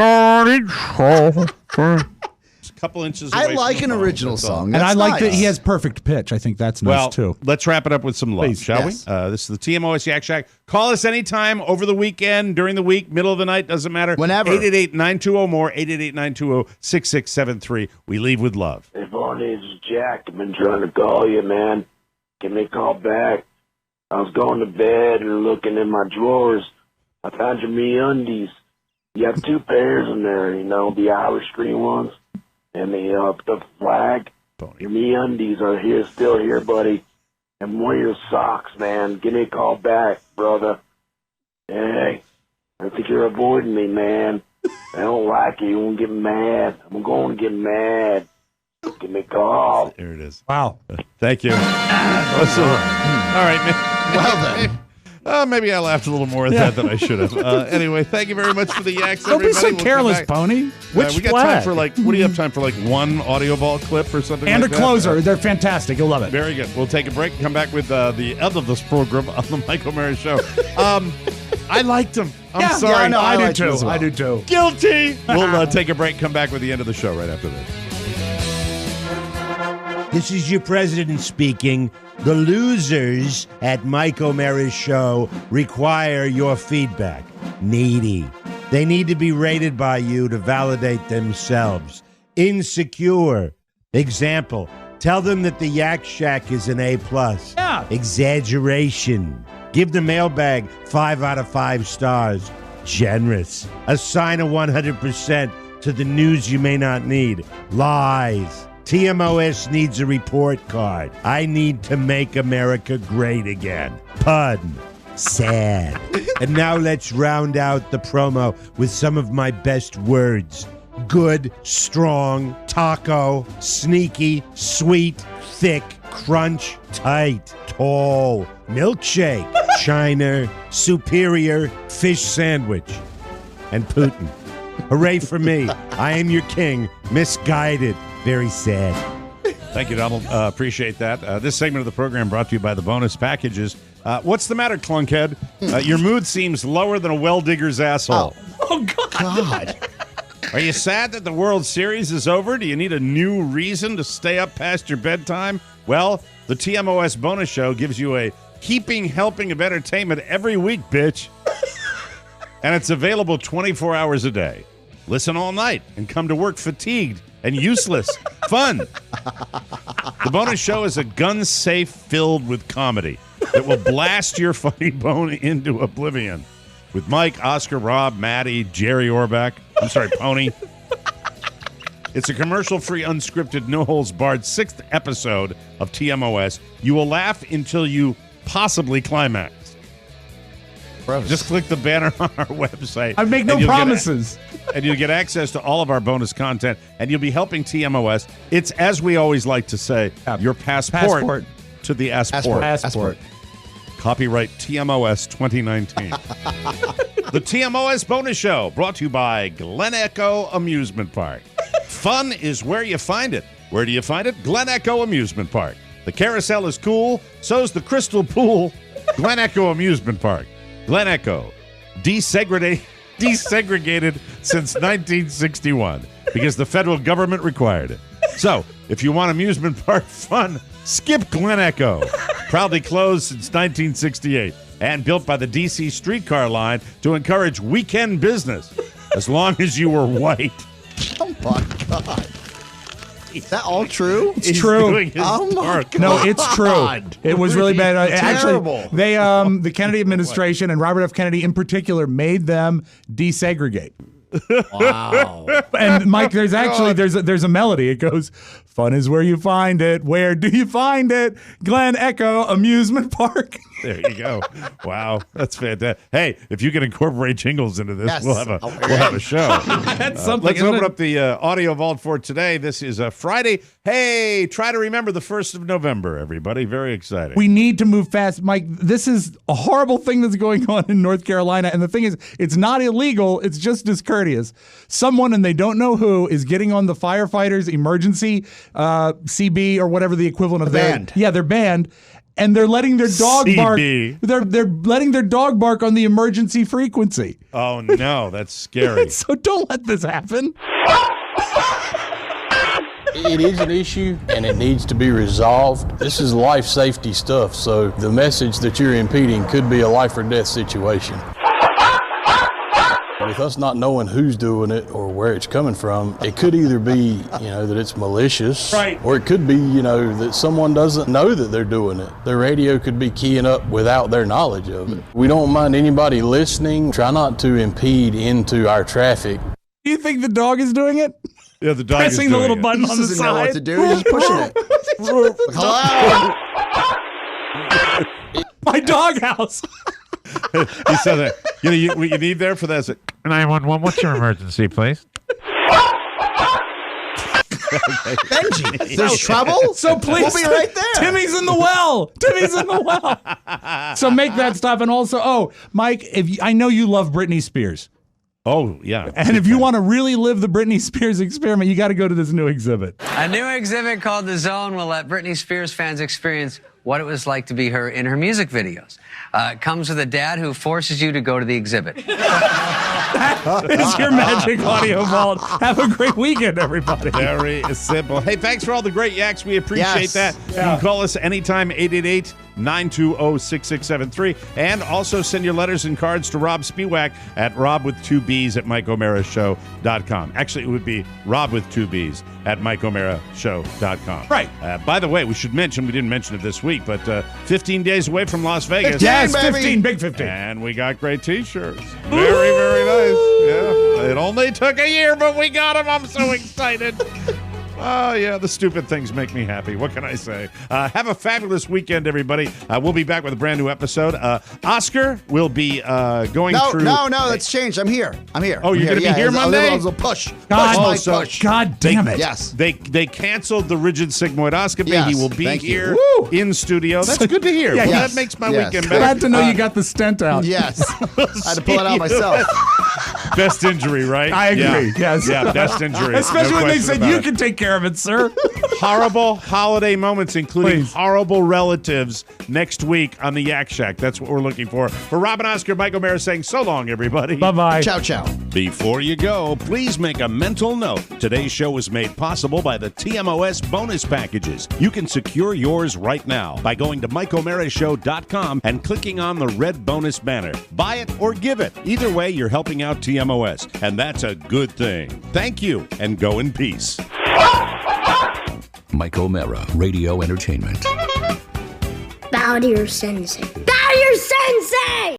couple inches away. I like from an the phone. original That's all. song. And That's I like that nice. he has perfect pitch. I think that's nice Well, too. let's wrap it up with some love, Please. shall Yes. we? This is the TMOS Yak Shack. Call us anytime over the weekend, during the week, middle of the night, doesn't matter. Whenever. 888-920-MORE, 888-920-6673. We leave with love. Hey, Barney, it's Jack. I've been trying to call you, man. Give me a call back. I was going to bed and looking in my drawers. I found your MeUndies. You have 2 pairs in there, you know, the Irish green ones and the flag. Your MeUndies are here, still here, buddy. And one of your socks, man. Give me a call back, brother. Hey, I think you're avoiding me, man. I don't like it. You won't get mad. I'm going to get mad. Give me a call. There it is. Wow. Thank you. All right, man. Well then. Maybe I laughed a little more at that than I should have. Anyway, thank you very much for the yaks, Don't be everybody. so We'll come careless, back. Pony. Which we got flag? time for what do you have time for, one audio ball clip or something And like a that? closer. They're fantastic. You'll love it. Very good. We'll take a break and come back with the end of this program on the Mike O'Mara Show. I liked him. I'm sorry. Yeah, no, I do liked him too. as well. I do too. Guilty. We'll take a break, come back with the end of the show right after this. This is your president speaking. The losers at Mike O'Mara's show require your feedback. Needy. They need to be rated by you to validate themselves. Insecure. Example. Tell them that the Yak Shack is an A+. Yeah. Exaggeration. Give the mailbag 5 out of 5 stars. Generous. Assign a 100% to the news you may not need. Lies. TMOS needs a report card. I need to make America great again. Pun. Sad. And now let's round out the promo with some of my best words. Good, strong, taco, sneaky, sweet, thick, crunch, tight, tall, milkshake, China, superior, fish sandwich, and Putin. Hooray for me. I am your king. Misguided. Very sad. Thank you, Donald. Appreciate that. This segment of the program brought to you by the bonus packages. What's the matter, Clunkhead? Your mood seems lower than a well-digger's asshole. Oh, God. Are you sad that the World Series is over? Do you need a new reason to stay up past your bedtime? Well, the TMOS bonus show gives you a heaping helping of entertainment every week, bitch. And it's available 24 hours a day. Listen all night and come to work fatigued and useless. Fun. The bonus show is a gun safe filled with comedy that will blast your funny bone into oblivion. With Mike, Oscar, Rob, Maddie, Jerry Orbach. I'm sorry, Pony. It's a commercial-free, unscripted, no-holds-barred 6th episode of TMOS. You will laugh until you possibly climax. Gross. Just click the banner on our website. I make no promises. And you'll get access to all of our bonus content, and you'll be helping TMOS. It's, as we always like to say, your passport to the Passport. Passport. Copyright TMOS 2019. The TMOS Bonus Show, brought to you by Glen Echo Amusement Park. Fun is where you find it. Where do you find it? Glen Echo Amusement Park. The carousel is cool, so's the crystal pool. Glen Echo Amusement Park. Glen Echo, desegregated since 1961 because the federal government required it. So, if you want amusement park fun, skip Glen Echo. Proudly closed since 1968 and built by the D.C. streetcar line to encourage weekend business as long as you were white. Oh, my God. Is that all true? It's true. Oh, my God. No, it's true. It was really bad. Terrible. Actually, they, the Kennedy administration and Robert F. Kennedy in particular made them desegregate. Wow. And Mike, there's a melody. It goes, "Fun is where you find it. Where do you find it? Glen Echo Amusement Park." There you go. Wow, that's fantastic. Hey, if you can incorporate jingles into this, Yes. we'll have a show. That's something. Let's isn't open it? up the audio vault for today. This is a Friday. Hey, try to remember the 1st of November, everybody. Very exciting. We need to move fast. Mike, this is a horrible thing that's going on in North Carolina. And the thing is, it's not illegal. It's just discourteous. Someone, and they don't know who, is getting on the firefighters' emergency CB or whatever the equivalent of Band. Yeah, they're banned. And they're letting their dog bark. CB. They're letting their dog bark on the emergency frequency. Oh, no, that's scary. So don't let this happen. It is an issue, and it needs to be resolved. This is life safety stuff, so the message that you're impeding could be a life or death situation. With us not knowing who's doing it or where it's coming from, it could either be, that it's malicious, right, or it could be, that someone doesn't know that they're doing it. Their radio could be keying up without their knowledge of it. We don't mind anybody listening. Try not to impede into our traffic. Do you think the dog is doing it? Yeah, the dog pressing is the doing little it. button He on the doesn't side. know what to do. He's just pushing it. Hello? My doghouse. He said that. What you need there for that is 911, what's your emergency, please? Benji, there's trouble? So please, We'll be right there. Timmy's in the well. Timmy's in the well. So make that stop. And also, Mike, I know you love Britney Spears. Oh, yeah. And if you want to really live the Britney Spears experiment, you got to go to this new exhibit. A new exhibit called The Zone will let Britney Spears fans experience what it was like to be her in her music videos. It comes with a dad who forces you to go to the exhibit. That is your Magic Audio Vault. Have a great weekend, everybody. Very simple. Hey, thanks for all the great yaks. We appreciate that. You can call us anytime, 888-920-6673. And also send your letters and cards to Rob Spiewak at rob with2bs@mikeomerashow.com. Actually, it would be Rob with 2bs at mikeomerashow.com. Right. By the way, we should mention, we didn't mention it this week, but 15 days away from Las Vegas. 15, yes, 15, big 15. And we got great T-shirts. Very, very nice. Yeah. It only took a year, but we got them. I'm so excited. Oh, yeah, the stupid things make me happy. What can I say? Have a fabulous weekend, everybody. We'll be back with a brand new episode. Oscar will be going through... No, that's changed. I'm here. Oh, you're going to be here Monday? I'll push. God damn it. Yes. They canceled the rigid sigmoidoscopy. Yes, He will be thank you. here in studio. That's good to hear. Yeah, Well, yes. that makes my weekend better. Glad to know you got the stent out. Yes. I had to pull it out myself. Best injury, right? I agree. Yes. Yeah, best injury. Especially No when they question said about you it. can take care of it, sir. Horrible holiday moments, including Please. horrible relatives next week on the Yak Shack. That's what we're looking for. For Rob and Oscar, Mike O'Mara saying so long, everybody. Bye-bye. Ciao, ciao. Before you go, please make a mental note. Today's show was made possible by the TMOS bonus packages. You can secure yours right now by going to MikeO'MaraShow.com and clicking on the red bonus banner. Buy it or give it. Either way, you're helping out TMOS, and that's a good thing. Thank you, and go in peace. Mike O'Mara, Radio Entertainment. Bow to your sensei. Bow to your sensei!